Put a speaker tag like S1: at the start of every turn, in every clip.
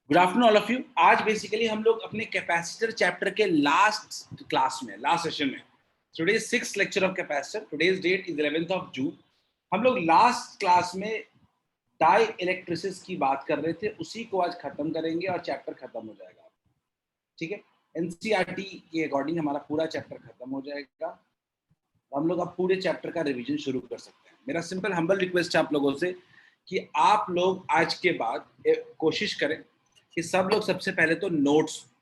S1: Good afternoon all of you. आज basically हम लोग अपने कैपेसिटर चैप्टर के लास्ट क्लास में, लास्ट सेशन में, today is 6th lecture of capacitor, today's date is 11th of June. हम लोग लास्ट क्लास में डाई इलेक्ट्रिसिस की बात कर रहे थे, उसी को आज खत्म करेंगे और चैप्टर खत्म हो जाएगा। ठीक है, एनसीईआरटी के अकॉर्डिंग हमारा पूरा चैप्टर खत्म हो जाएगा। हम लोग अब पूरे चैप्टर का रिवीजन शुरू कर सकते हैं। मेरा सिंपल हम्बल रिक्वेस्ट है आप लोगों से कि आप लोग आज के बाद कोशिश करें कि सब लोग सबसे पहले तो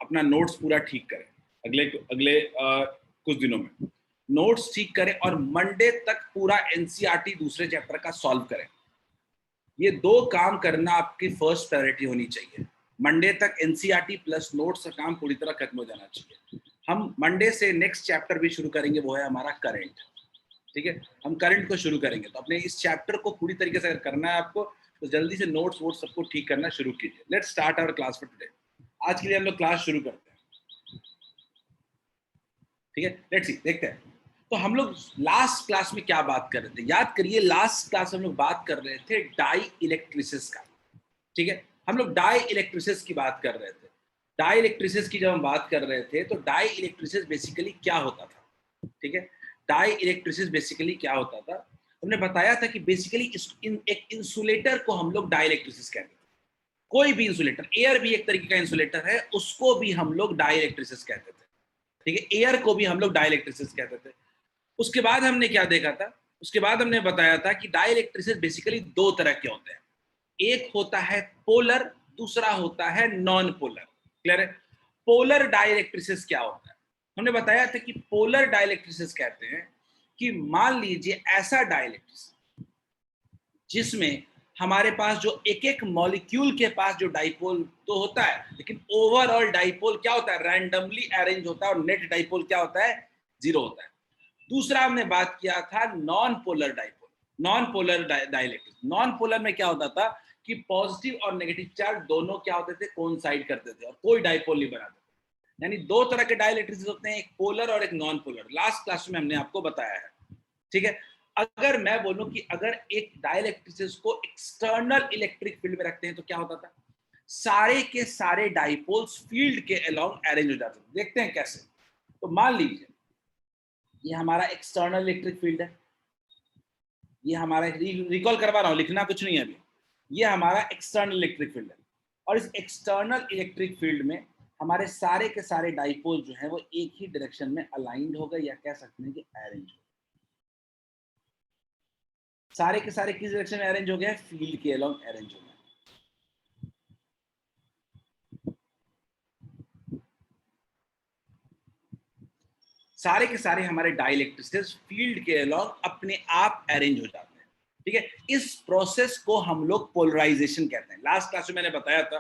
S1: अपना नोट्स पूरा ठीक करें। अगले अगले कुछ दिनों में नोट्स ठीक करें और मंडे तक पूरा एनसीईआरटी दूसरे चैप्टर का सॉल्व करें। ये दो काम करना आपकी फर्स्ट प्रायोरिटी होनी चाहिए। मंडे तक एनसीईआरटी प्लस नोट्स का काम पूरी तरह खत्म हो जाना चाहिए। हम मंडे से नेक्स्ट चैप्टर भी शुरू करेंगे, वो है हमारा करंट। ठीक है, हम करंट को शुरू करेंगे। तो अपने इस चैप्टर को पूरी तरीके से अगर करना है आपको, तो जल्दी से नोट्स वोट्स सबको ठीक करना शुरू कीजिए। Let's start our class for today. आज के लिए हम लोग क्लास शुरू करते हैं। ठीक है, लेट्स सी, देखते हैं। तो हम लोग लास्ट क्लास में क्या बात कर रहे थे, याद करिए। लास्ट क्लास हम लोग बात कर रहे थे डाई इलेक्ट्रिसिस का। ठीक है, हम लोग डाई इलेक्ट्रिसिस की बात कर रहे थे। डाई इलेक्ट्रिसिस की जब हम बात कर रहे थे तो डाई इलेक्ट्रिसिस बेसिकली क्या होता था। ठीक है, डाई इलेक्ट्रिसिस बेसिकली क्या होता था, हमने बताया था कि बेसिकली एक इंसुलेटर को हम लोग डाई इलेक्ट्रिसिस कहते थे। कोई भी इंसुलेटर, एयर भी एक तरीके का इंसुलेटर है, उसको भी हम लोग डाई इलेक्ट्रिसिस कहते थे। ठीक है, एयर को भी हम लोग डाई इलेक्ट्रिसिस कहते थे। उसके बाद हमने क्या देखा था, उसके बाद हमने बताया था कि डाई इलेक्ट्रिसिस बेसिकली दो तरह के होते हैं। एक होता है पोलर, दूसरा होता है नॉन पोलर। क्लियर है? पोलर डाइइलेक्ट्रिसिस क्या होता है, हमने बताया था कि पोलर डाइइलेक्ट्रिसिस कहते हैं कि मान लीजिए ऐसा डाइइलेक्ट्रिसिस जिसमें हमारे पास जो एक एक मॉलिक्यूल के पास जो डाइपोल तो होता है, लेकिन ओवरऑल डाइपोल क्या होता है, रैंडमली अरेंज होता है, और नेट डाइपोल क्या होता है, 0 होता है। दूसरा हमने बात किया था non polar dipole, non polar dielectric. Non polar में क्या होता था कि पॉजिटिव और नेगेटिव चार्ज दोनों क्या होते थे, कोइंसाइड करते थे और कोई डाइपोल नहीं बनाते थे। यानी दो तरह के डाइइलेक्ट्रिक्स होते हैं, एक पोलर और एक नॉन पोलर। लास्ट क्लास में हमने आपको बताया है। ठीक है, अगर मैं बोलूं कि अगर एक डाइइलेक्ट्रिसिस को एक्सटर्नल इलेक्ट्रिक फील्ड में रखते हैं तो क्या होता था, सारे के सारे डाइपोल्स फील्ड के अलोंग अरेंज हो जाते थे। देखते हैं कैसे। तो मान लीजिए ये हमारा एक्सटर्नल इलेक्ट्रिक फील्ड है, ये हमारा, रिकॉल करवा रहा हूं, लिखना कुछ नहीं है अभी। ये हमारा एक्सटर्नल इलेक्ट्रिक फील्ड है, और इस एक्सटर्नल इलेक्ट्रिक फील्ड में हमारे सारे के सारे डाइपोल जो है वो एक ही डायरेक्शन में अलाइंड हो गए, या कह सकते हैं कि अरेंज हो गए। सारे के सारे किस डायरेक्शन में अरेंज हो गए, फील्ड के अलोंग अरेंज हो गए। सारे के सारे हमारे डाइइलेक्ट्रिसिस फील्ड के अलोंग अपने आप अरेंज हो जाते हैं। ठीक है, इस प्रोसेस को हम लोग पोलराइजेशन कहते हैं। लास्ट क्लास में मैंने बताया था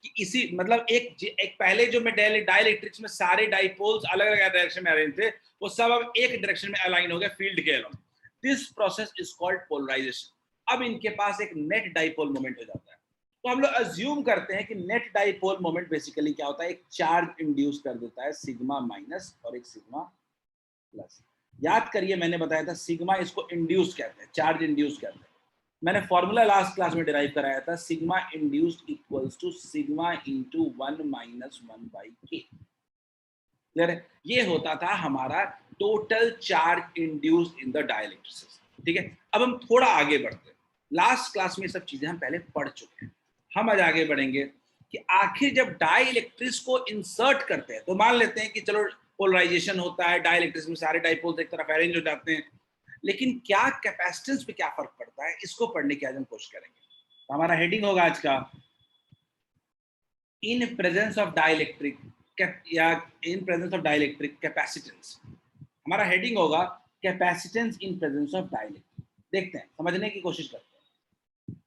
S1: कि इसी मतलब एक पहले जो मैं डाइइलेक्ट्रिक्स में सारे डाइपोल्स अलग अलग डायरेक्शन में अरेंज थे, वो सब अब एक डायरेक्शन में अलाइन हो गए फील्ड के along. This process is called polarisation. अब इनके पास एक नेट डाइपोल मोमेंट हो जाता है। तो हम लोग अज्यूम करते हैं कि नेट डाइपोल मोमेंट बेसिकली क्या होता है, एक चार्ज इंड्यूस कर देता है, सिग्मा माइनस और एक सिग्मा प्लस। याद करिए, मैंने बताया था सिग्मा इसको इंड्यूस कहते हैं, चार्ज इंड्यूस कहते हैं। मैंने फॉर्मूला लास्ट क्लास में डिराइव कराया था, sigma induced equals to sigma into 1 minus 1 by K. Clear है? ये होता था हमारा total charge induced in the dielectrics. ठीक है, अब हम थोड़ा आगे बढ़ते हैं। लास्ट क्लास में सब चीजें हम पहले पढ़ चुके हैं। हम आज आगे बढ़ेंगे कि आखिर जब डाइइलेक्ट्रिक्स को इंसर्ट करते हैं, तो मान लेते हैं कि चलो पोलराइजेशन होता है, डाइइलेक्ट्रिक्स में सारे डाइपोल्स एक तरफ अरेंज हो जाते हैं, लेकिन क्या कैपेसिटेंस पे क्या फर्क पड़ता है, इसको पढ़ने की आज हम कोशिश करेंगे। तो हमारा हेडिंग होगा आज का, इन प्रेजेंस ऑफ डाइइलेक्ट्रिक या in presence of dielectric capacitance. हमारा हेडिंग होगा capacitance in presence of dielectric. देखते हैं, समझने की कोशिश करते हैं।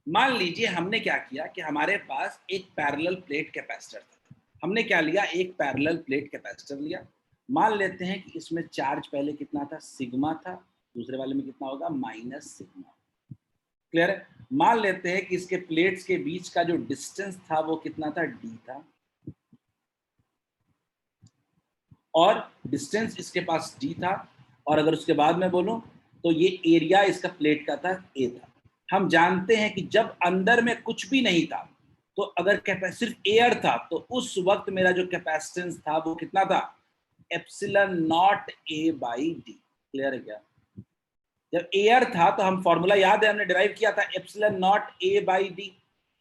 S1: मान लीजिए हमने क्या किया कि हमारे पास एक पैरेलल प्लेट कैपेसिटर था। हमने क्या लिया, एक पैरेलल प्लेट कैपेसिटर लिया। मान लेते हैं कि इसमें चार्ज पहले कितना था, सिग्मा था, दूसरे वाले में कितना होगा, माइनस सिग्मा। क्लियर है? मान लेते हैं कि इसके प्लेट्स के बीच का जो डिस्टेंस था वो कितना था, डी था, और डिस्टेंस इसके पास डी था, और अगर उसके बाद में बोलूं तो ये एरिया इसका प्लेट का था, ए था। हम जानते हैं कि जब अंदर में कुछ भी नहीं था तो अगर सिर्फ एयर था तो उस वक्त मेरा जो कैपेसिटेंस था वो कितना था, epsilon not A by D. Clear है क्या? जब एयर था तो हम फॉर्मूला याद है, हमने डिराइव किया था epsilon not A by D.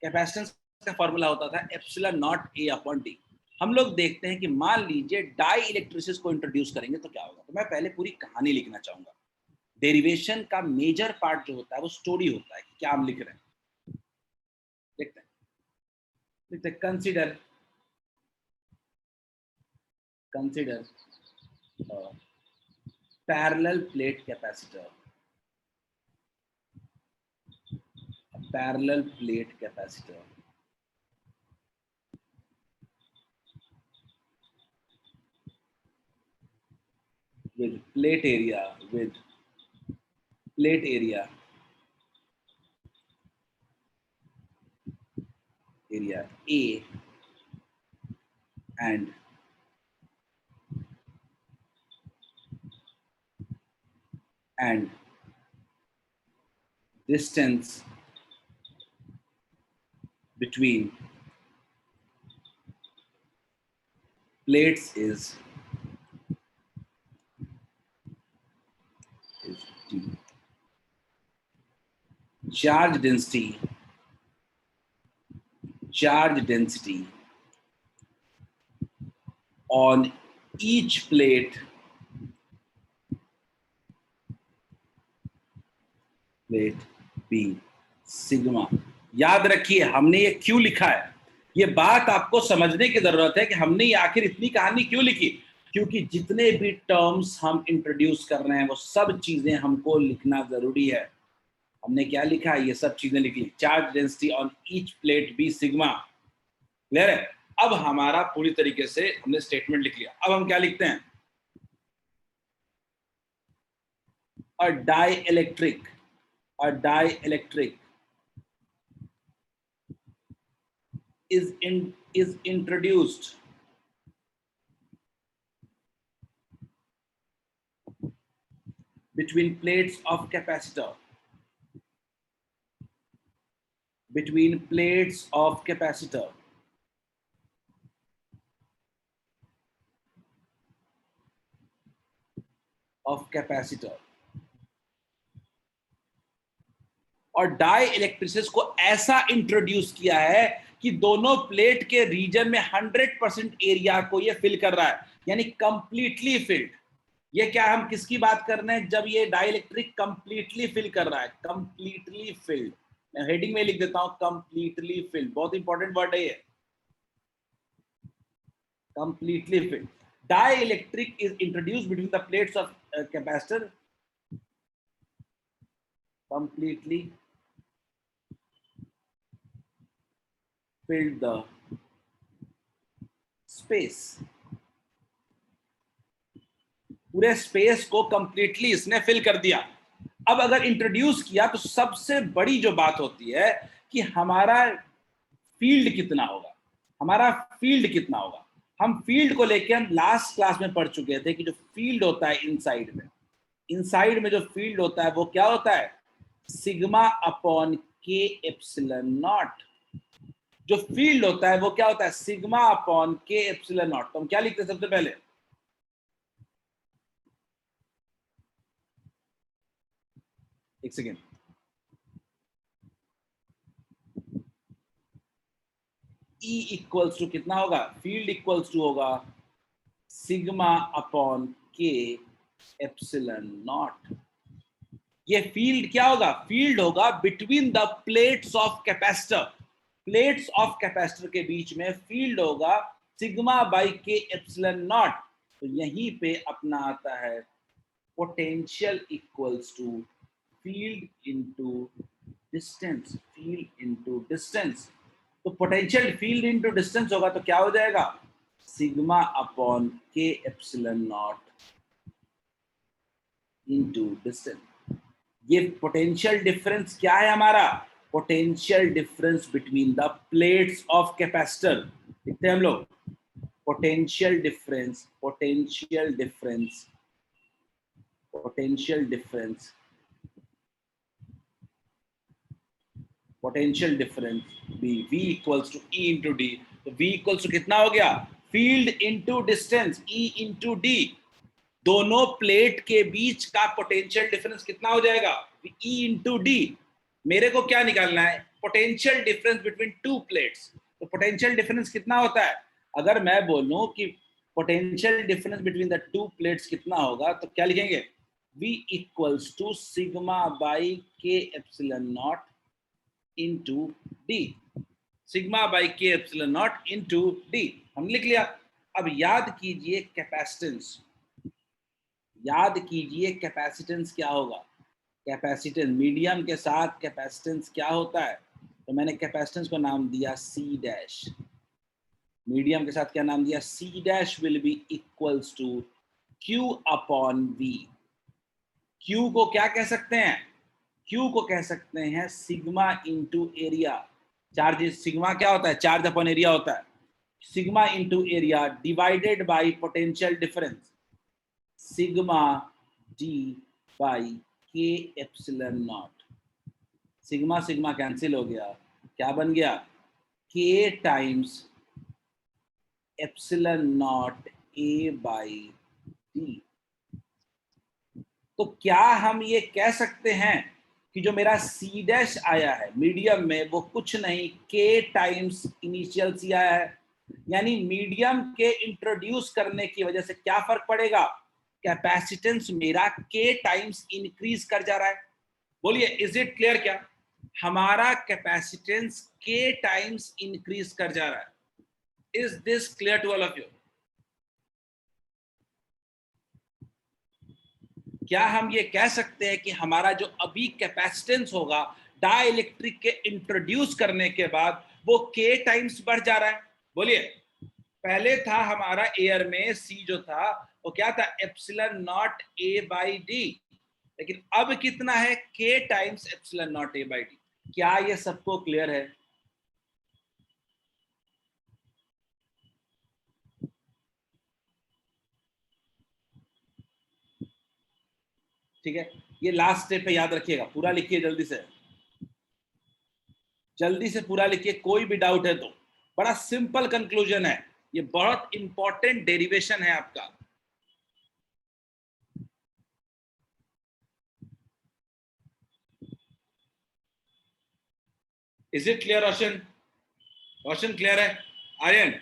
S1: Capacitance का फॉर्मूला होता था epsilon not A upon D. हम लोग देखते हैं कि मान लीजिए डाई इलेक्ट्रिसिस को इंट्रोड्यूस करेंगे तो क्या होगा। तो मैं पहले पूरी कहानी लिखना चाहूंगा। डेरिवेशन का मेजर पार्ट जो होता है वो स्टोरी होता है कि क्या हम लिख रहे हैं। देखते हैं, consider parallel plate capacitor, parallel plate capacitor with plate area area A and distance between plates is D. Charge density on each plate B sigma. याद रखिए हमने ये क्यों लिखा है, ये बात आपको समझने की जरूरत है कि हमने ये आखिर इतनी कहानी क्यों लिखी। क्योंकि जितने भी टर्म्स हम इंट्रोड्यूस कर रहे हैं वो सब चीजें हमको लिखना जरूरी है। हमने क्या लिखा है, ये सब चीजें लिखी। Charge density on each plate be sigma. Clear है? अब हमारा पूरी तरीके से हमने स्टेटमेंट लिख लिया। अब हम क्या लिखते हैं, a dielectric is introduced between plates of capacitor और डाई इलेक्ट्रिसिस को ऐसा इंट्रोड्यूस किया है कि दोनों प्लेट के रीजन में 100% एरिया को ये फिल कर रहा है, यानी कंप्लीटली फिल्ड। ये क्या हम किसकी बात कर रहे हैं, जब ये डाई इलेक्ट्रिक कंप्लीटली फिल कर रहा है, कंप्लीटली फिल्ड। मैं हेडिंग में लिख देता हूं कंप्लीटली फिल्ड, बहुत इंपॉर्टेंट वर्ड है ये, completely filled. Dielectric is introduced between the plates of capacitor, completely filled the space. पूरे स्पेस को कंप्लीटली इसने फिल कर दिया। अब अगर इंट्रोड्यूस किया तो सबसे बड़ी जो बात होती है कि हमारा फील्ड कितना होगा, हम फील्ड को लेके हम लास्ट क्लास में पढ़ चुके थे कि जो फील्ड होता है इनसाइड में जो फील्ड होता है वो क्या होता है, sigma upon K epsilon not. जो फील्ड होता है वो क्या होता है, sigma upon K epsilon naught. तो हम क्या लिखते हैं सबसे पहले, एक सेकेंड, E इक्वल्स टू कितना होगा, फील्ड इक्वल्स टू होगा sigma upon K epsilon naught. ये फील्ड क्या होगा, फील्ड होगा between the plates of capacitor के बीच में फील्ड होगा sigma by K epsilon naught. तो यहीं पे अपना आता है potential equals to field into distance. तो पोटेंशियल फील्ड इनटू डिस्टेंस होगा तो क्या हो जाएगा, sigma upon K epsilon naught into distance. ये पोटेंशियल डिफरेंस क्या है हमारा, potential difference between the plates of capacitor. लिखते हैं हम लोग potential difference be, v equals to E into D. तो v इक्वल्स टू कितना हो गया, field into distance E into D. दोनों प्लेट के बीच का पोटेंशियल डिफरेंस कितना हो जाएगा, E इंटू डी। मेरे को क्या निकालना है, potential difference between two plates. तो पोटेंशियल डिफरेंस कितना होता है, अगर मैं बोलूं कि potential difference between the two plates कितना होगा, तो क्या लिखेंगे, V equals to sigma by K epsilon not into D. Sigma by K epsilon not into D हमने लिख लिया। अब याद कीजिए कैपेसिटेंस, याद कीजिए कैपेसिटेंस क्या होगा। कैपेसिटेंस मीडियम के साथ कैपेसिटेंस क्या होता है, तो मैंने कैपेसिटेंस को नाम दिया सी डैश। मीडियम के साथ क्या नाम दिया, C dash will be equals to Q upon V. Q को क्या कह सकते हैं, क्यू को कह सकते हैं sigma into area. Charge sigma क्या होता है, चार्ज अपॉन एरिया होता है। Sigma into area divided by potential difference, sigma D by K epsilon not. Sigma sigma cancel हो गया, क्या बन गया, K times epsilon not A by D. तो क्या हम ये कह सकते हैं कि जो मेरा सी डैश आया है मीडियम में, वो कुछ नहीं के टाइम्स इनिशियल सी आया है। यानी मीडियम के इंट्रोड्यूस करने की वजह से क्या फर्क पड़ेगा, कैपेसिटेंस मेरा के टाइम्स इंक्रीज कर जा रहा है। बोलिए इज इट क्लियर, क्या हमारा कैपेसिटेंस के टाइम्स इंक्रीज कर जा रहा है। Is this clear to all of you. क्या हम ये कह सकते हैं कि हमारा जो अभी कैपेसिटेंस होगा डाइलेक्ट्रिक के इंट्रोड्यूस करने के बाद वो के टाइम्स बढ़ जा रहा है। बोलिए, पहले था हमारा एयर में सी जो था वो क्या था, epsilon not A by D, लेकिन अब कितना है, के times epsilon not A by D. क्या ये सबको क्लियर है। ठीक है, ये लास्ट स्टेप पे याद रखिएगा, पूरा लिखिए जल्दी से, जल्दी से पूरा लिखिए, कोई भी डाउट है तो। बड़ा सिंपल कंक्लूजन है, ये बहुत इंपॉर्टेंट डेरिवेशन है आपका। Is it clear Roshan, Roshan clear है, Aryan.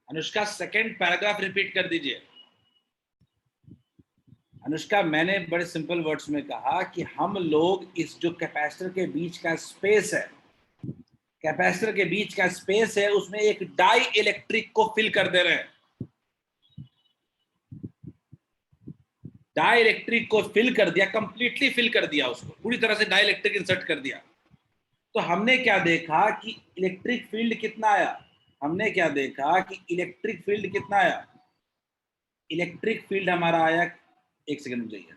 S1: Anushka second paragraph repeat कर दीजिए। अनुष्का, मैंने बड़े सिंपल वर्ड्स में कहा कि हम लोग इस जो कैपेसिटर के बीच का स्पेस है, कैपेसिटर के बीच का स्पेस है, उसमें एक डाई इलेक्ट्रिक को फिल कर दे रहे हैं। डाई इलेक्ट्रिक को फिल कर दिया, कंप्लीटली फिल कर दिया, उसको पूरी तरह से डाई इलेक्ट्रिक इंसर्ट कर दिया। तो हमने क्या देखा कि इलेक्ट्रिक फील्ड कितना आया, हमने क्या देखा कि इलेक्ट्रिक फील्ड कितना आया, इलेक्ट्रिक फील्ड हमारा आया, एक सेकंड में जाइए,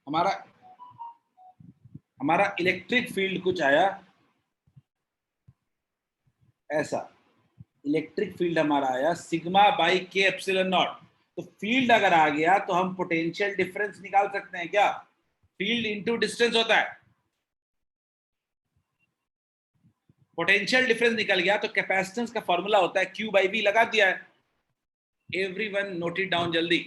S1: हमारा हमारा इलेक्ट्रिक फील्ड कुछ आया ऐसा, इलेक्ट्रिक फील्ड हमारा आया sigma by K epsilon naught. तो फील्ड अगर आ गया तो हम पोटेंशियल डिफरेंस निकाल सकते हैं क्या, फील्ड इनटू डिस्टेंस होता है, पोटेंशियल डिफरेंस निकल गया तो कैपेसिटेंस का फॉर्मूला होता है क्यू बाई वी, लगा दिया है। एवरीवन नोट इट डाउन जल्दी।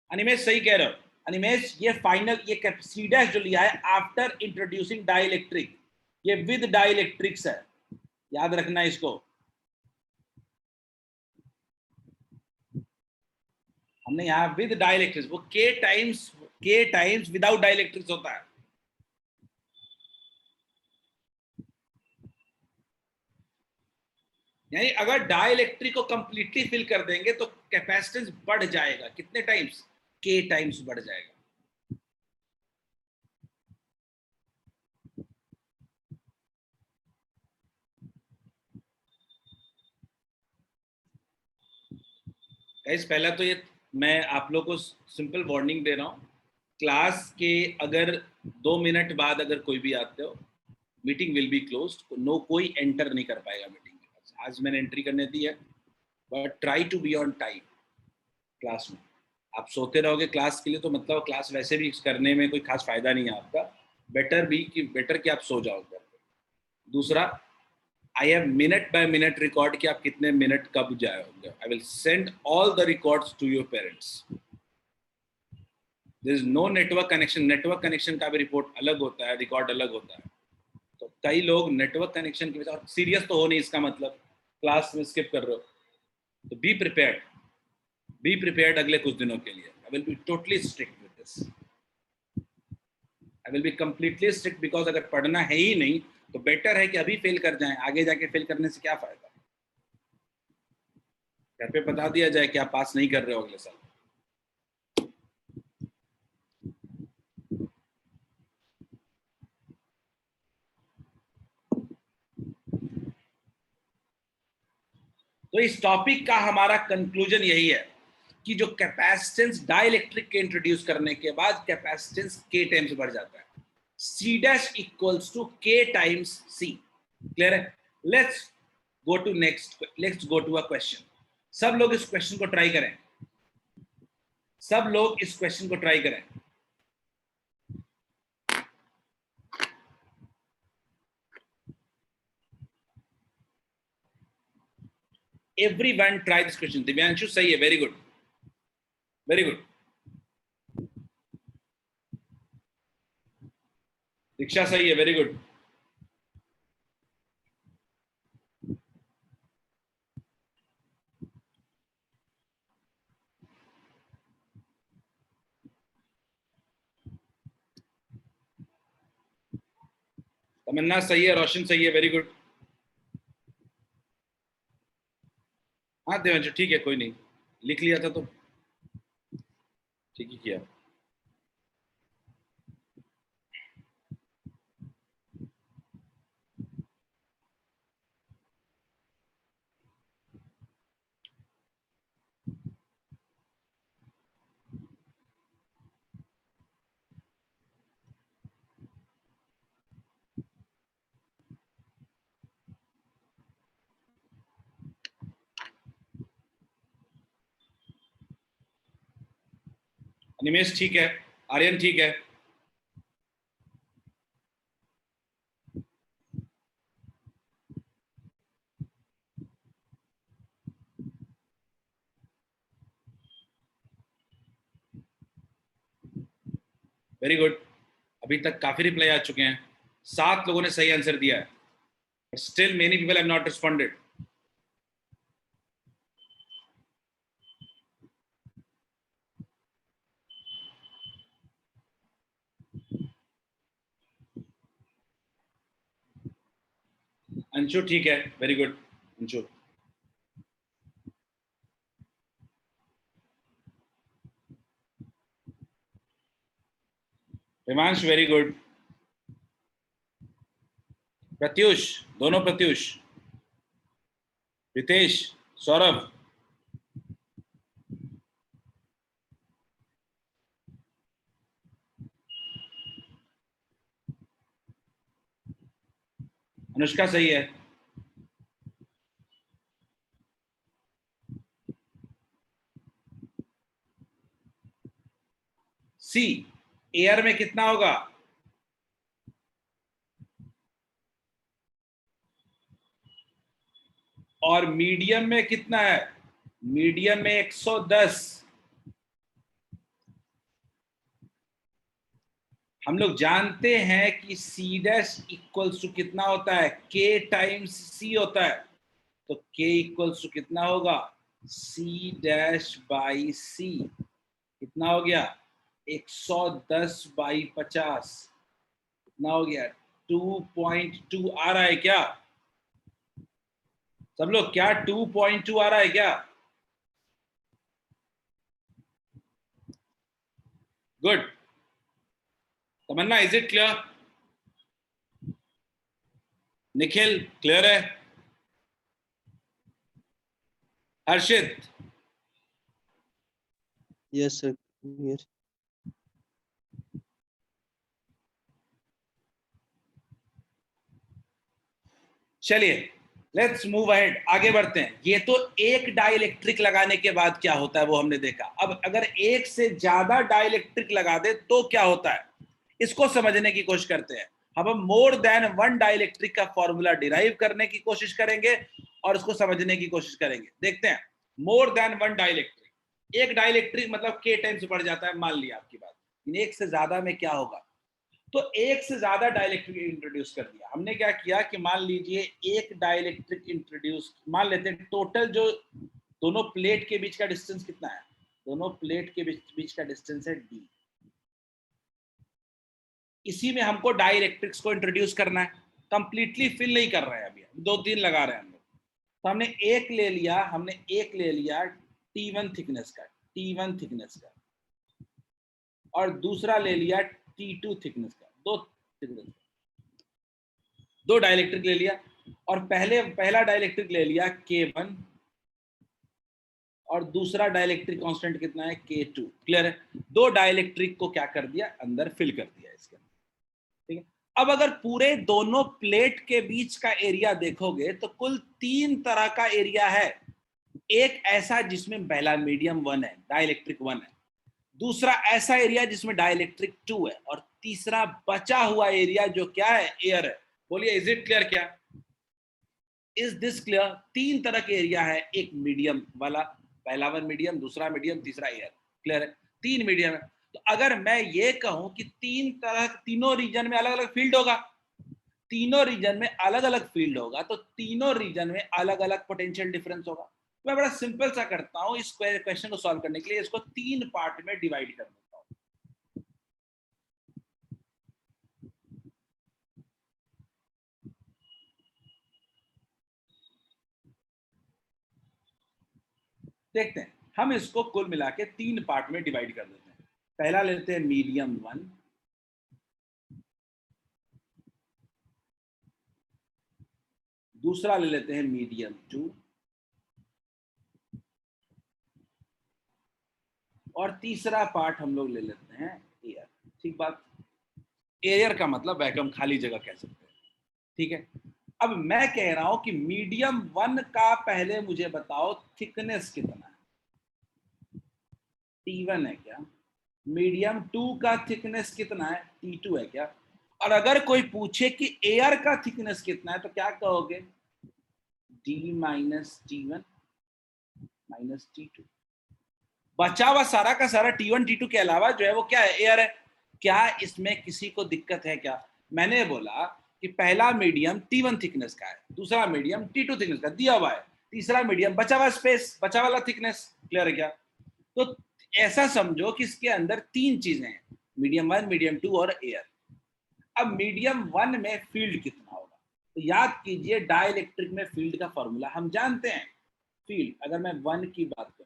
S1: अनिमेश सही कह रहे हो, अनिमेश ये फाइनल, ये सी डैश जो लिया है आफ्टर इंट्रोड्यूसिंग डाइलेक्ट्रिक, ये विद डाइलेक्ट्रिक्स है, याद रखना इसको। हमने यहाँ विद डाइलेक्ट्रिक्स, वो के टाइम्स विदाउट डाइलेक्ट्रिक्स होता है। यानी अगर डाइलेक्ट्रिक को कंप्लीटली फिल कर देंगे तो कैपेसिटेंस बढ़ जाएगा, कितने टाइम्स? के टाइम्स बढ़ जाएगा। गाइस पहला तो ये मैं आप लोगों को सिंपल वार्निंग दे रहा हूँ, क्लास के अगर 2 मिनट बाद अगर कोई भी आते हो, meeting will be closed, no कोई एंटर नहीं कर पाएगा मीटिंग के पास। आज मैंने एंट्री करने दी है, but try to be on time class में। आप सोते रहोगे क्लास के लिए तो मतलब क्लास वैसे भी करने में कोई खास फायदा नहीं है आपका। बेटर कि आप सो जाओ घर पे। दूसरा, I have minute by minute record कि आप कितने मिनट कब जाए होंगे। I will send all the records to your parents. There is no network connection. Network connection का भी रिपोर्ट अलग होता है, रिकॉर्ड अलग होता है। तो कई लोग नेटवर्क कनेक्शन की वजह से सीरियस तो हो नहीं, इसका मतलब क्लास में स्किप कर रहे हो, तो बी प्रिपेयर्ड अगले कुछ दिनों के लिए। I will be totally strict with this. I will be completely strict because अगर पढ़ना है ही नहीं तो बेटर है कि अभी फेल कर जाएं, आगे जाके फेल करने से क्या फायदा। घर पे बता दिया जाए कि आप पास नहीं कर रहे हो अगले साल। तो इस टॉपिक का हमारा कंक्लूजन यही है कि जो कैपेसिटेंस डाइलेक्ट्रिक के इंट्रोड्यूस करने के बाद कैपेसिटेंस के टाइम्स बढ़ जाता है। C dash equals to K times C। Clear है? Let's go to a question. सब लोग इस क्वेश्चन को ट्राई करें। सब लोग इस क्वेश्चन को ट्राई करें। Everyone try this question. Divyanshu सही है, वेरी गुड, वेरी गुड। दीक्षा सही है, वेरी गुड। तमन्ना सही है, रोशन सही है, वेरी गुड। हाँ देवांशु ठीक है, कोई नहीं, लिख लिया था तो ठीक ही किया। अनिमेश ठीक है, आर्यन ठीक है। Very good. अभी तक काफी रिप्लाई आ चुके हैं, 7 लोगों ने सही आंसर दिया है। Still many people have not responded. Anshu ठीक है, very good Anshu. Himansh very good. Pratyush, दोनों प्रत्युष। रितेश, सौरभ, अनुष्का सही है। सी, एयर में कितना होगा? और मीडियम में कितना है? मीडियम में 110। हम लोग जानते हैं कि सी डैश इक्वल्स टू कितना होता है? के टाइम्स सी होता है। तो के इक्वल्स टू कितना होगा? सी डैश बाई सी कितना हो गया 110/50 कितना हो गया 2.2 आ रहा है क्या सब लोग? क्या 2.2 आ रहा है क्या? Good. Tamanna, is it clear? Nikhil, clear है? हर्षित?
S2: Yes sir, clear.
S1: चलिए लेट्स मूव अहेड, आगे बढ़ते हैं। ये तो एक डाइलेक्ट्रिक लगाने के बाद क्या होता है वो हमने देखा। अब अगर एक से ज्यादा डाइलेक्ट्रिक लगा दे तो क्या होता है, इसको समझने की कोशिश करते हैं। अब हम मोर देन वन डाइलेक्ट्रिक का फॉर्मूला डिराइव करने की कोशिश करेंगे और उसको समझने की कोशिश करेंगे। देखते हैं, मोर देन वन डाइलेक्ट्रिक, एक डाइलेक्ट्रिक मतलब k टाइम्स बढ़ जाता है, मान लिया आपकी बात। एक से ज्यादा में क्या होगा, तो एक से ज्यादा डाइलेक्ट्रिक इंट्रोड्यूस कर दिया हमने। क्या किया कि मान लीजिए एक डाइलेक्ट्रिक इंट्रोड्यूस, मान लेते हैं टोटल जो दोनों प्लेट के बीच का डिस्टेंस कितना है, दोनों प्लेट के बीच का डिस्टेंस है d। इसी में हमको डाइलेक्ट्रिक्स को इंट्रोड्यूस करना है, कंप्लीटली फिल नहीं कर रहे हैं अभी, 2-3 लगा रहे हैं हम लोग। तो हमने एक ले लिया T1 थिकनेस का, T1 थिकनेस का, और दूसरा ले लिया T2 थिकनेस का, दो डाइलेक्ट्रिक ले लिया। और पहला डाइलेक्ट्रिक ले लिया K1 और दूसरा डाइलेक्ट्रिक कांस्टेंट कितना है K2। क्लियर है? दो डाइलेक्ट्रिक को क्या कर दिया, अंदर फिल कर दिया इसके अंदर। ठीक है, अब अगर पूरे दोनों प्लेट के बीच का एरिया देखोगे तो कुल 3 तरह का एरिया है। एक ऐसा जिसमें पहला मीडियम 1 है, डाइलेक्ट्रिक 1 है, दूसरा ऐसा एरिया जिसमें डाइलेक्ट्रिक 2 है, और तीसरा बचा हुआ एरिया जो क्या है, एयर है। बोलिए इज इट क्लियर? क्या इज दिस क्लियर? 3 तरह के एरिया है, एक मीडियम वाला, पहला वन मीडियम, दूसरा मीडियम, तीसरा एयर। क्लियर है? 3 मीडियम है। तो अगर मैं ये कहूं कि तीनों रीजन में अलग अलग फील्ड होगा, तीनों रीजन में अलग अलग फील्ड होगा, तो तीनों रीजन में अलग अलग पोटेंशियल डिफरेंस होगा। मैं बड़ा सिंपल सा करता हूं इस क्वेश्चन को सॉल्व करने के लिए, इसको 3 पार्ट में डिवाइड कर देता हूं। देखते हैं, हम इसको कुल मिला के 3 पार्ट में डिवाइड कर देते हैं। पहला लेते हैं मीडियम 1, दूसरा ले लेते हैं मीडियम 2, और तीसरा पार्ट हम लोग ले लेते हैं एयर। ठीक बात? एयर का मतलब वैक्यूम, खाली जगह कह सकते हैं। ठीक है, अब मैं कह रहा हूं कि मीडियम 1 का पहले मुझे बताओ थिकनेस कितना है, T1 है क्या? मीडियम 2 का थिकनेस कितना है, T2 है क्या? और अगर कोई पूछे कि एयर का थिकनेस कितना है तो क्या कहोगे, D minus T1 minus T2। बचा हुआ सारा का सारा T1 T2 के अलावा जो है वो क्या है, एयर है। क्या इसमें किसी को दिक्कत है क्या? मैंने बोला कि पहला मीडियम T1 थिकनेस का है, दूसरा मीडियम T2 थिकनेस का दिया हुआ है, तीसरा मीडियम बचा हुआ स्पेस, बचा वाला थिकनेस। क्लियर है क्या? तो ऐसा समझो कि इसके अंदर 3 चीजें हैं, मीडियम 1, मीडियम 2 और एयर। अब मीडियम 1 में फील्ड कितना होगा, तो याद कीजिए डाइलेक्ट्रिक में फील्ड का फॉर्मूला हम जानते हैं। फील्ड अगर मैं 1 की बात करूं,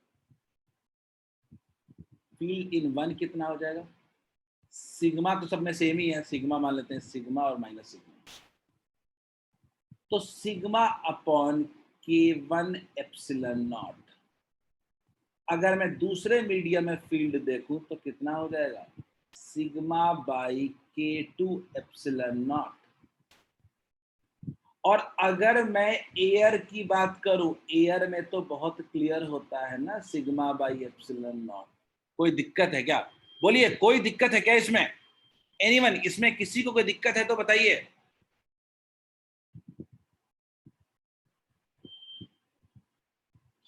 S1: फील्ड इन 1 कितना हो जाएगा, सिग्मा तो सब में सेम ही है, सिग्मा मान लेते हैं, सिग्मा और माइनस सिग्मा, तो sigma upon K1 epsilon not. अगर मैं दूसरे मीडियम में फील्ड देखूं तो कितना हो जाएगा, sigma by K2 epsilon not. और अगर मैं एयर की बात करूं, एयर में तो बहुत क्लियर होता है ना, सिग्मा बाई एप्सिलॉन नॉट। कोई दिक्कत है क्या? बोलिए कोई दिक्कत है क्या इसमें? एनीवन, इसमें किसी को कोई दिक्कत है तो बताइए।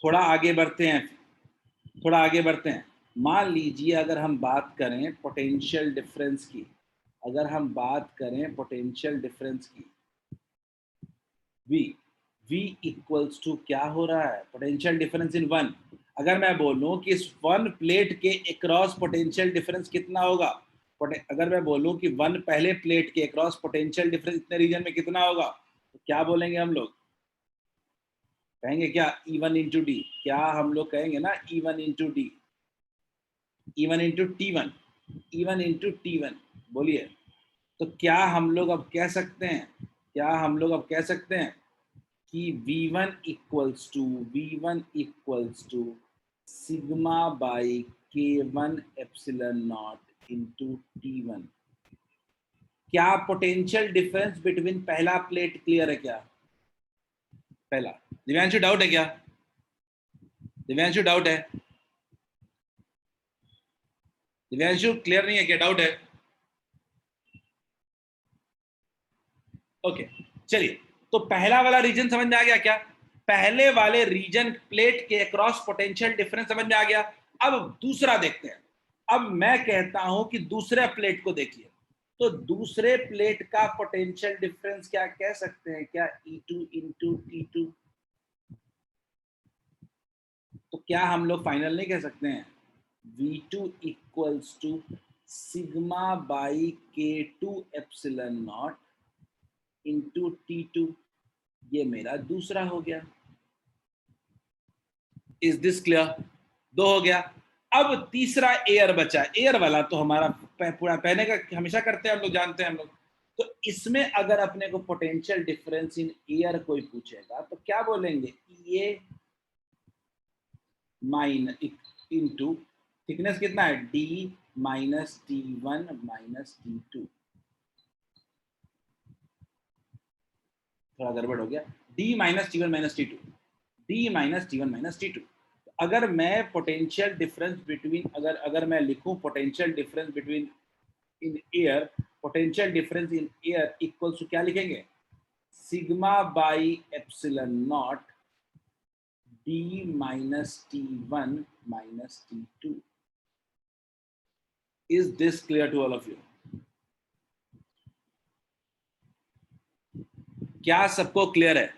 S1: थोड़ा आगे बढ़ते हैं, थोड़ा आगे बढ़ते हैं। मान लीजिए अगर हम बात करें पोटेंशियल डिफरेंस की, अगर हम बात करें पोटेंशियल डिफरेंस की, V, V इक्वल्स टू क्या हो रहा है, पोटेंशियल डिफरेंस इन वन। अगर मैं बोलूं कि इस वन प्लेट के अक्रॉस पोटेंशियल डिफरेंस कितना होगा, अगर मैं बोलूं कि वन पहले प्लेट के अक्रॉस पोटेंशियल डिफरेंस इतने रीजन में कितना होगा, तो क्या बोलेंगे हम लोग, कहेंगे क्या E1 इंटू डी, क्या हम लोग कहेंगे ना E1 into D, E1 into T1, E1 into T1, बोलिए। तो क्या हम लोग अब कह सकते हैं, क्या हम लोग अब कह सकते हैं कि V1 equals to sigma by K1 epsilon not into T1। क्या पोटेंशियल डिफरेंस बिटवीन पहला प्लेट क्लियर है क्या, पहला, दिव्यांशु डाउट है क्या, दिव्यांशु डाउट है, दिव्यांशु क्लियर नहीं है क्या, डाउट है? ओके चलिए, तो पहला वाला रीजन समझ में आ गया क्या, पहले वाले रीजन प्लेट के अक्रॉस पोटेंशियल डिफरेंस समझ में आ गया। अब दूसरा देखते हैं। अब मैं कहता हूं कि दूसरे प्लेट को देखिए, तो दूसरे प्लेट का पोटेंशियल डिफरेंस क्या कह सकते हैं, क्या E2 इंटू T2। तो क्या हम लोग फाइनल नहीं कह सकते हैं V2 equals to sigma by K2 epsilon not into T2। ये मेरा दूसरा हो गया। Is this clear? दो हो गया। अब तीसरा एयर बचा। एयर वाला तो हमारा पूरा पहले का हमेशा करते हैं हम लोग, जानते हैं हम लोग। तो इसमें अगर अपने को पोटेंशियल डिफरेंस इन एयर कोई पूछेगा तो क्या बोलेंगे, ये माइन इंटू थिकनेस कितना है, D minus T1 minus T2। थोड़ा गड़बड़ हो गया, D minus T1 minus T2, D minus T1 minus T2। अगर मैं पोटेंशियल डिफरेंस बिटवीन, अगर मैं लिखूं potential difference between in air, potential difference in air equals to क्या लिखेंगे, sigma by epsilon not D minus T1 minus T2। Is this clear to all of you? क्या सबको clear है,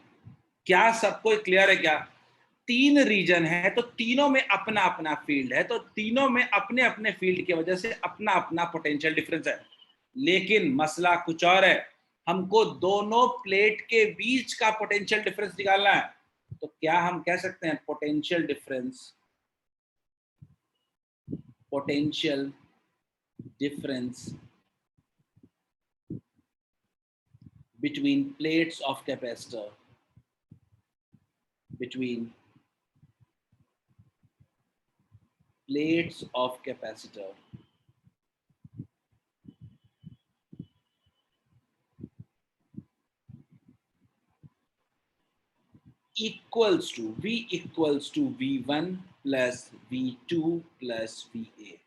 S1: क्या सबको क्लियर है क्या? तीन रीजन है तो तीनों में अपना अपना फील्ड है, तो तीनों में अपने अपने फील्ड की वजह से अपना अपना पोटेंशियल डिफरेंस है। लेकिन मसला कुछ और है, हमको दोनों प्लेट के बीच का पोटेंशियल डिफरेंस निकालना है। तो क्या हम कह सकते हैं potential difference between plates of capacitor, between plates of capacitor equals to V equals to V1 plus V2 plus VA।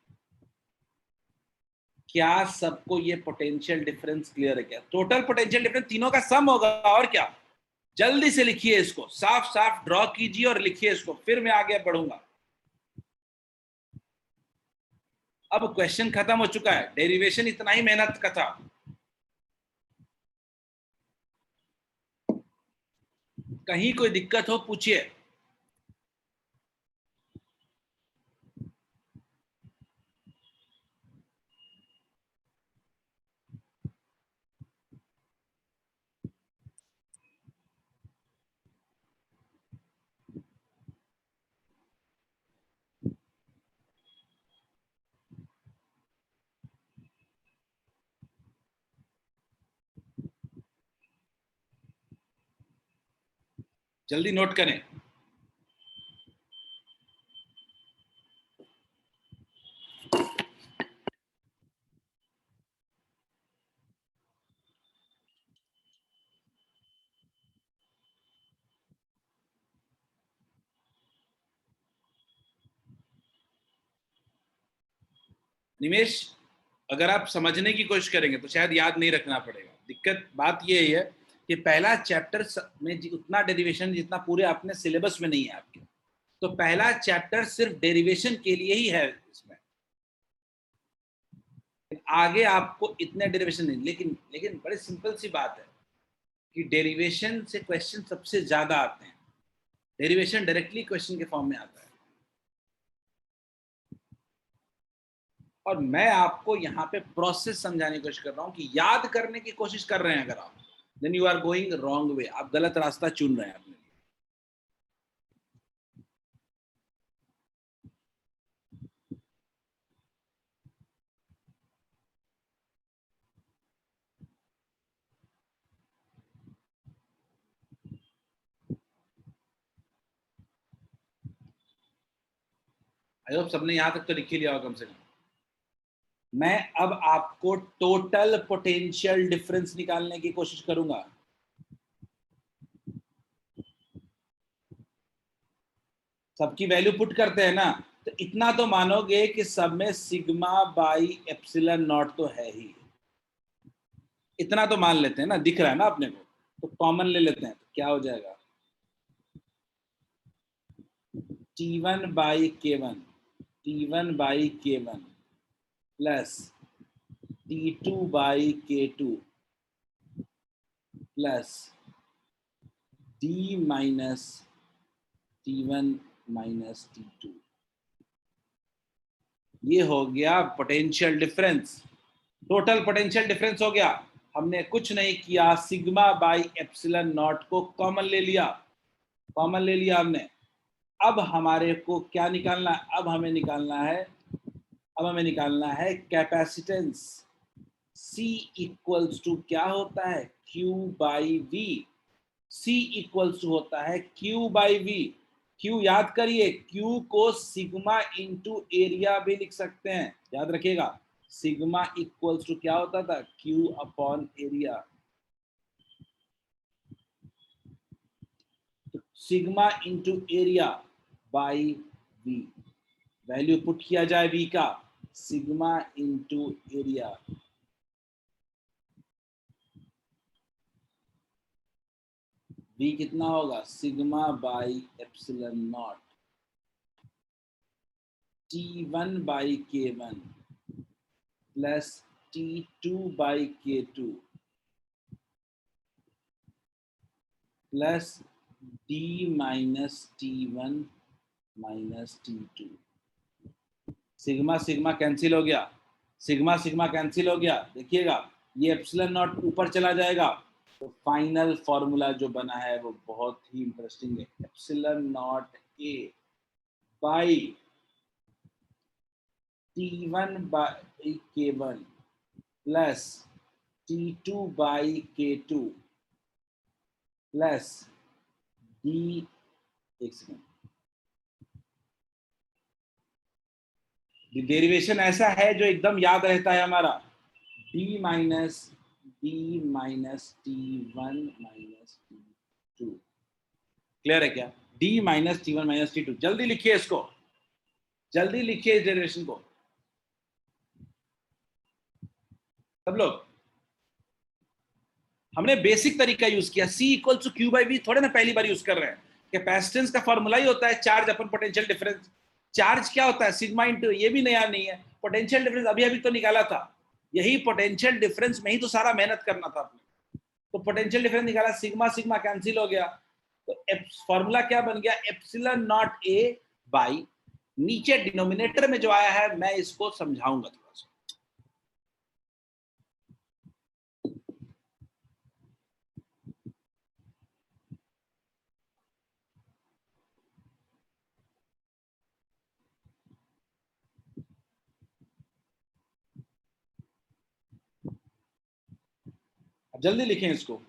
S1: क्या सबको ये पोटेंशियल डिफरेंस क्लियर है क्या? टोटल पोटेंशियल डिफरेंस तीनों का सम होगा, और क्या। जल्दी से लिखिए इसको, साफ साफ ड्रॉ कीजिए और लिखिए इसको, फिर मैं आगे बढ़ूंगा। अब क्वेश्चन खत्म हो चुका है, डेरिवेशन इतना ही मेहनत का था। कहीं कोई दिक्कत हो पूछिए। जल्दी नोट करें। निमेश, अगर आप समझने की कोशिश करेंगे तो शायद याद नहीं रखना पड़ेगा। दिक्कत बात ये है कि पहला चैप्टर में उतना डेरिवेशन जितना पूरे अपने सिलेबस में नहीं है आपके, तो पहला चैप्टर सिर्फ डेरिवेशन के लिए ही है इसमें, आगे आपको इतने डेरिवेशन नहीं। लेकिन लेकिन बड़ी सिंपल सी बात है कि डेरिवेशन से क्वेश्चन सबसे ज्यादा आते हैं। डेरिवेशन डायरेक्टली क्वेश्चन के फॉर्म में आता है, और मैं आपको यहाँ पे प्रोसेस समझाने की कोशिश कर रहा हूँ कि याद करने की कोशिश कर रहे हैं अगर आप, then you are going wrong way, आप गलत रास्ता चुन रहे हैं अपने लिए। आई होप सबने यहाँ तक तो लिख ही लिया होगा कम से कम। मैं अब आपको टोटल पोटेंशियल डिफरेंस निकालने की कोशिश करूंगा। सबकी वैल्यू पुट करते हैं ना, तो इतना तो मानोगे कि सब में सिग्मा बाई एप्सिलन नॉट तो है ही, इतना तो मान लेते हैं ना, दिख रहा है ना अपने को, तो कॉमन ले लेते हैं, तो क्या हो जाएगा T1 by K1, T1 by K1 plus T2 by K2 plus D minus T1 minus T2। ये हो गया potential difference, total potential difference हो गया। हमने कुछ नहीं किया, सिग्मा बाई एप्सिलन नॉट को कॉमन ले लिया, कॉमन ले लिया हमने। अब हमारे को क्या निकालना है, अब हमें निकालना है कैपेसिटेंस। C इक्वल्स टू क्या होता है, Q by V। C equals to होता है Q बाई V। Q याद करिए, Q को सिग्मा इंटू एरिया भी लिख सकते हैं, याद रखिएगा। सिग्मा इक्वल्स टू क्या होता था, Q अपॉन एरिया। तो sigma into area by V, value put किया जाए V का, सिग्मा इंटू एरिया। V कितना होगा, sigma by epsilon naught T1 by K1 plus T2 by K2 plus D minus T1 minus T2। Sigma sigma cancel हो गया, sigma sigma cancel हो गया, देखिएगा ये एप्सिलन नॉट ऊपर चला जाएगा। तो फाइनल फॉर्मूला जो बना है वो बहुत ही इंटरेस्टिंग है, epsilon naught A by T1 by K1 plus T2 by K2 plus D, एक सेकेंड, डेरिवेशन ऐसा है जो एकदम याद रहता है हमारा, D minus T1 minus T2। Clear है क्या, D minus T1 minus T2। जल्दी लिखिए इसको, जल्दी लिखिए इस डेरिवेशन को सब लोग। हमने बेसिक तरीका यूज किया, C equal to Q by V थोड़े ना पहली बार यूज कर रहे हैं। कैपेसिटेंस का फॉर्मूला ही होता है चार्ज अपन पोटेंशियल डिफरेंस। चार्ज क्या होता है, सिग्मा इंटू, ये भी नया नहीं है। पोटेंशियल डिफरेंस अभी अभी तो निकाला था, यही पोटेंशियल डिफरेंस में ही तो सारा मेहनत करना था आपने। तो पोटेंशियल डिफरेंस निकाला, सिग्मा सिग्मा कैंसिल हो गया, तो फॉर्मूला क्या बन गया, एप्सिलन नॉट ए बाई, नीचे डिनोमिनेटर में जो आया है मैं इसको समझाऊंगा थोड़ा सा। जल्दी लिखें इसको।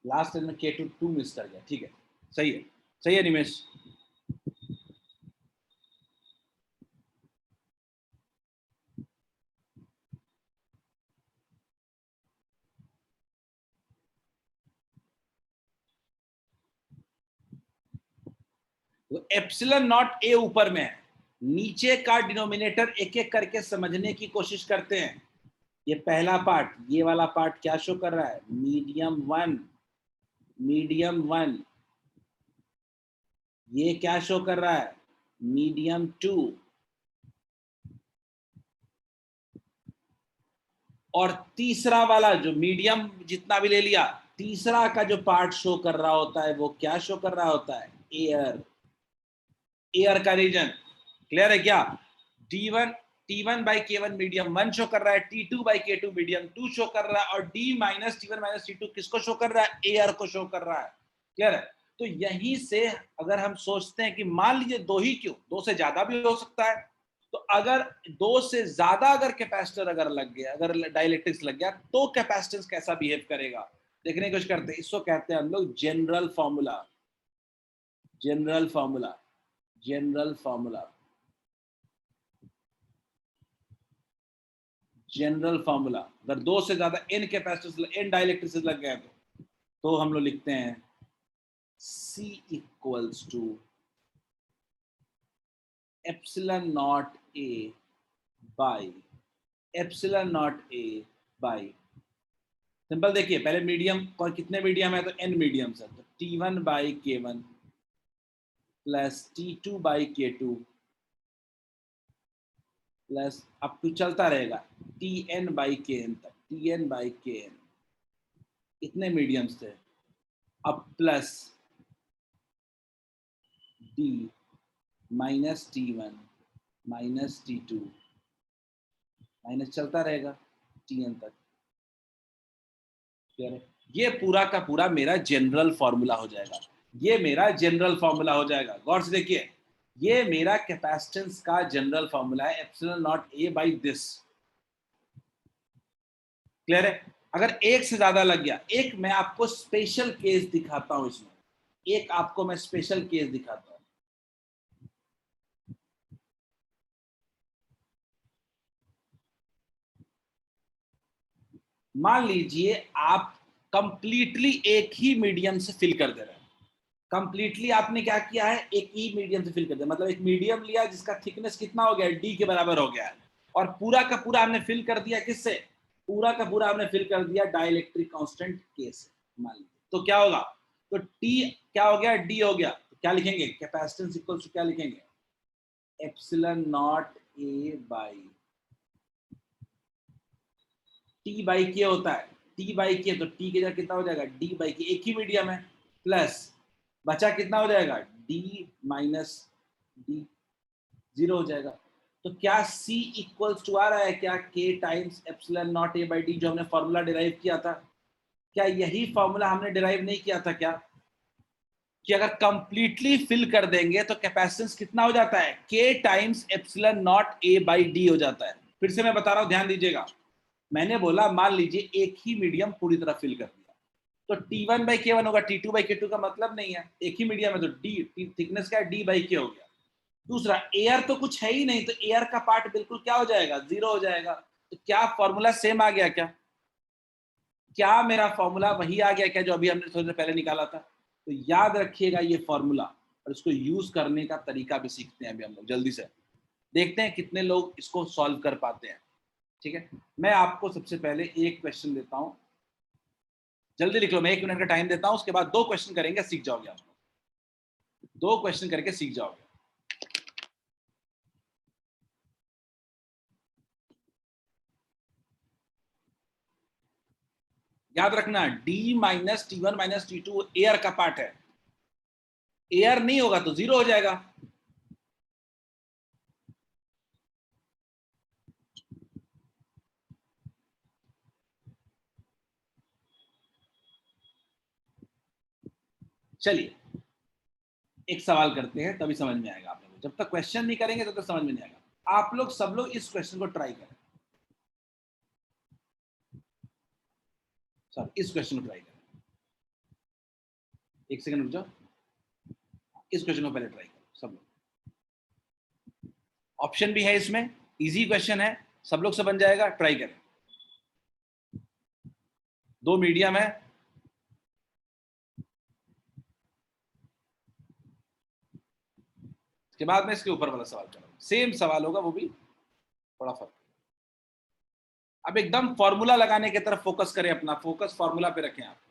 S1: लास्ट में K2 मिस कर गया, ठीक है, सही है, सही है निमेश। वो एप्सिलॉन नॉट ए ऊपर में है, नीचे का डिनोमिनेटर एक एक करके समझने की कोशिश करते हैं। ये पहला पार्ट, ये वाला पार्ट क्या शो कर रहा है? Medium one, medium one. ये क्या शो कर रहा है? Medium two. और तीसरा वाला जो मीडियम जितना भी ले लिया, तीसरा का जो पार्ट शो कर रहा होता है वो क्या शो कर रहा होता है? एयर, एयर का रीजन। क्लियर है क्या? D1 T1 by K1 medium one show कर रहा है, T2 by K2 medium to show कर रहा है, और D minus T1 minus T2 किसको शो कर रहा है? एयर को शो कर रहा है। क्लियर है? तो यहीं से अगर हम सोचते हैं कि मान लीजिए दो ही क्यों, दो से ज्यादा भी हो सकता है, तो अगर दो से ज्यादा अगर कैपेसिटर अगर लग गया, अगर डाइलेक्ट्रिक्स लग गया, तो कैपेसिटेंस कैसा बिहेव करेगा देखने की कोशिश करते हैं। इसको कहते हैं हम लोग general formula, general formula, general formula, general formula. अगर दो से ज्यादा एन कैपेसिटर्स, एन डाइलेक्ट्रिक्स लग गए तो हम लोग लिखते हैं C equals to epsilon not A by epsilon not A by, simple देखिए, पहले मीडियम कौन, कितने मीडियम है? तो एन मीडियम है, तो T1 by K1 plus T2 by K2 plus अब तो चलता रहेगा Tn बाई Kn तक, Tn बाई Kn, इतने मीडियम्स थे। अब plus D minus T1 minus T2 minus चलता रहेगा Tn तक। ये पूरा का पूरा मेरा जनरल फॉर्मूला हो जाएगा, ये मेरा जनरल फॉर्मूला हो जाएगा। गौर से देखिए, ये मेरा कैपेसिटेंस का जनरल फॉर्मूला है, epsilon not A by this. Clear है? अगर एक से ज्यादा लग गया, एक मैं आपको स्पेशल केस दिखाता हूं इसमें, एक आपको मैं स्पेशल केस दिखाता हूं। मान लीजिए आप कंप्लीटली एक ही मीडियम से फिल कर दे रहे हैं, कंप्लीटली आपने क्या किया है? एक ही मीडियम से फिल कर दिया, मतलब एक मीडियम लिया जिसका थिकनेस कितना हो गया? D के बराबर हो गया है, और पूरा का पूरा हमने फिल कर दिया किससे? पूरा का पूरा हमने फिल कर दिया डाइलेक्ट्रिक कांस्टेंट K से, मान लीजिए। तो क्या होगा? तो T क्या हो गया? D हो गया। तो क्या लिखेंगे? कैपेसिटेंस इक्वल टू क्या लिखेंगे? Epsilon not A by T by K होता है, T बाई K, तो T की जगह कितना हो जाएगा? D बाई K, एक ही मीडियम है, प्लस बचा कितना हो जाएगा? D माइनस D, जीरो हो जाएगा। तो क्या C इक्वल्स टू आ रहा है क्या? K times epsilon not A by D, जो हमने फॉर्मूला डिराइव किया था, क्या यही फॉर्मूला हमने डिराइव नहीं किया था क्या? कि अगर कंप्लीटली फिल कर देंगे तो कैपेसिटेंस कितना हो जाता है? K times epsilon not A by D हो जाता है। फिर से मैं बता रहा हूं, ध्यान दीजिएगा। मैंने बोला मान लीजिए एक ही मीडियम पूरी तरह फिल कर दिया, तो T1 बाई K1 होगा, T2 बाई K2 का मतलब नहीं है, एक ही मीडियम है, तो D थिकनेस का है, D बाई K हो गया। दूसरा, एयर तो कुछ है ही नहीं, तो एयर का पार्ट बिल्कुल क्या हो जाएगा? जीरो हो जाएगा। तो क्या फॉर्मूला सेम आ गया क्या? क्या मेरा फॉर्मूला वही आ गया क्या जो अभी हमने थोड़ी देर पहले निकाला था? तो याद रखिएगा ये फॉर्मूला, और इसको यूज करने का तरीका भी सीखते हैं अभी हम लोग, जल्दी से देखते हैं कितने लोग इसको सॉल्व कर पाते हैं। ठीक है, मैं आपको सबसे पहले एक क्वेश्चन देता हूं, जल्दी लिख लो, मैं 1 मिनट का टाइम देता हूं, उसके बाद 2 क्वेश्चन करेंगे, सीख जाओगे आप, 2 क्वेश्चन करके सीख जाओगे। याद रखना, D minus T1 minus T2 air का पार्ट है, एयर नहीं होगा तो जीरो हो जाएगा। चलिए एक सवाल करते हैं, तभी समझ में आएगा आप लोगों को, जब तक क्वेश्चन नहीं करेंगे तब तक समझ में नहीं आएगा। आप लोग सब लोग इस क्वेश्चन को ट्राई करें, सर इस क्वेश्चन को ट्राई करें, एक सेकंड रुक जाओ, इस क्वेश्चन को पहले ट्राई करो सब लोग। ऑप्शन भी है इसमें, इजी क्वेश्चन है, सब लोग से बन जाएगा, ट्राई करें। दो मीडियम है, इसके बाद मैं इसके ऊपर वाला सवाल कर रहा हूँ, सेम सवाल होगा, वो भी थोड़ा फर्क। अब एकदम फॉर्मूला लगाने की तरफ फोकस करें, अपना फोकस फॉर्मूला पे रखें आप।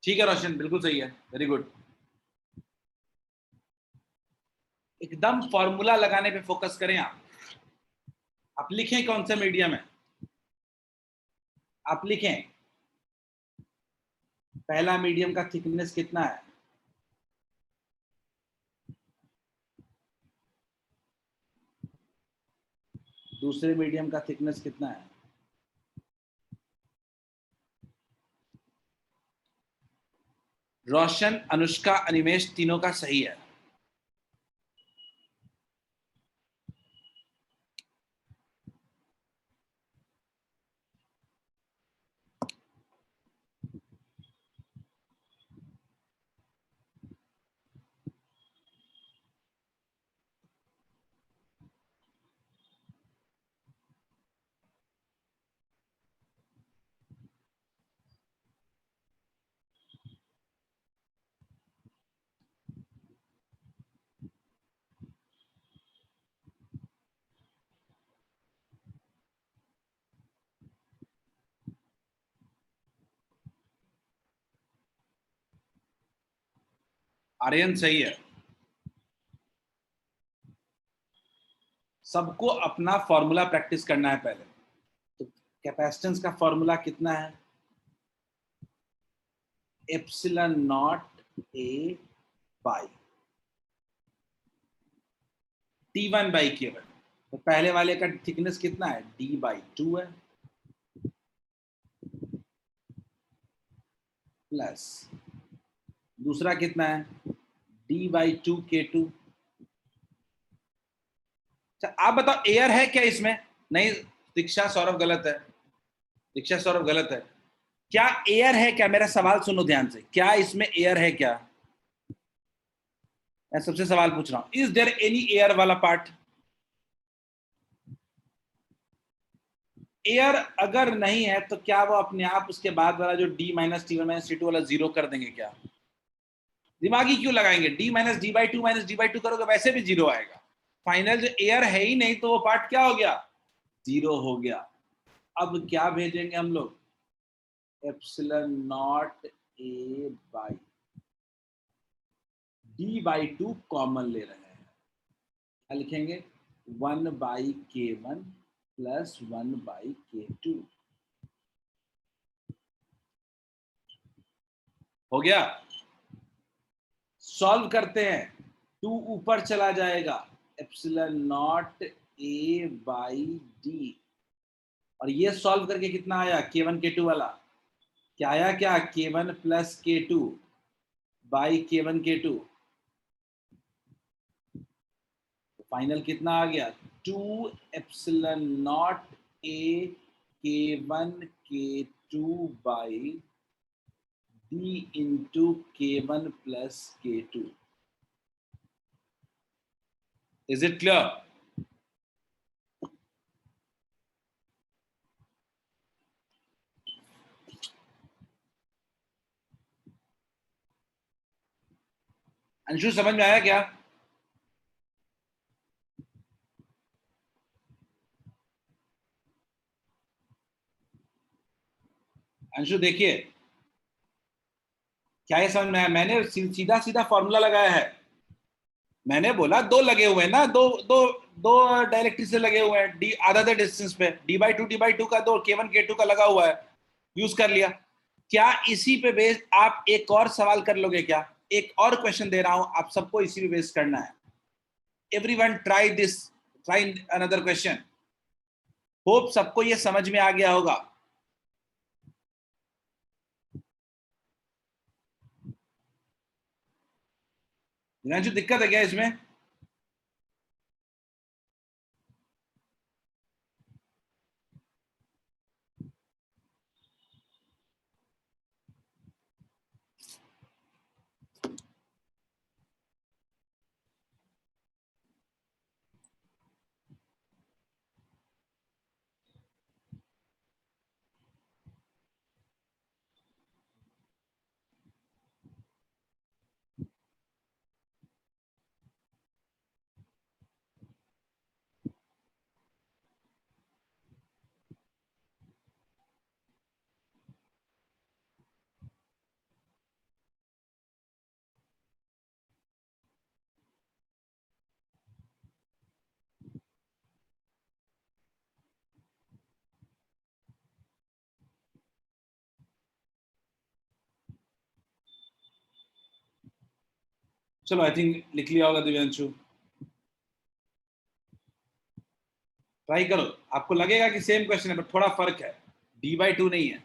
S1: ठीक है रोशन, बिल्कुल सही है, वेरी गुड। एकदम फॉर्मूला लगाने पे फोकस करें आप। आप लिखें कौन सा मीडियम है, आप लिखें पहला मीडियम का थिकनेस कितना है, दूसरे मीडियम का थिकनेस कितना है। रोशन, अनुष्का, अनिमेश तीनों का सही है। आर्यन सही है। सबको अपना फॉर्मूला प्रैक्टिस करना है पहले। तो कैपेसिटेंस का फॉर्मूला कितना है, epsilon not A by T1 by K1। तो पहले वाले का थिकनेस कितना है, D/2 है, प्लस दूसरा कितना है, D/2K2। अच्छा आप बताओ एयर है क्या इसमें, नहीं दीक्षा सौरभ गलत है, दीक्षा सौरभ गलत है। क्या एयर है क्या, मेरा सवाल सुनो ध्यान से, क्या इसमें एयर है क्या, मैं सबसे सवाल पूछ रहा हूं, इज देयर एनी एयर वाला पार्ट। एयर अगर नहीं है तो क्या वो अपने आप उसके बाद वाला जो D-T1-T2 वाला जीरो कर देंगे क्या, दिमागी क्यों लगाएंगे, D-D/2 करोगे वैसे भी जीरो आएगा। फाइनल जो एयर है ही नहीं तो वो पार्ट क्या हो गया, जीरो हो गया। अब क्या भेजेंगे हम लोग, epsilon not A by D/2 common ले रहे हैं, क्या लिखेंगे, 1/K1 प्लस 1/K2 हो गया। सॉल्व करते हैं, 2 ऊपर चला जाएगा, epsilon not A by D, और ये सॉल्व करके कितना आया, K1 K2 वाला क्या आया, क्या K1 plus K2 by K1 K2, final कितना आ गया, 2 epsilon not A K1 K2 by D into K1 plus K2। Is it clear. Anshu समझ में आया क्या, अंशु देखिए क्या ये समझ में आया, मैंने सीधा सीधा फॉर्मूला लगाया है, मैंने बोला दो लगे हुए हैं ना, दो दो दो डायरेक्ट्रिक से लगे हुए हैं, डी आधा डिस्टेंस पे D/2 का दो K1 K2 का लगा हुआ है, यूज कर लिया। क्या इसी पे बेस आप एक और सवाल कर लोगे क्या? एक और क्वेश्चन दे रहा हूं, आप सबको इसी पे बेस करना है. Everyone try this, try another question. Hope सबको ये समझ में आ गया होगा. दिनांशु दिक्कत है क्या इसमें? चलो आई थिंक लिख लिया होगा दिव्यांशु. ट्राई करो. आपको लगेगा कि सेम क्वेश्चन है बट थोड़ा फर्क है. d/2 नहीं है.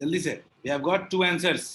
S1: जल्दी से. We have got 2 answers.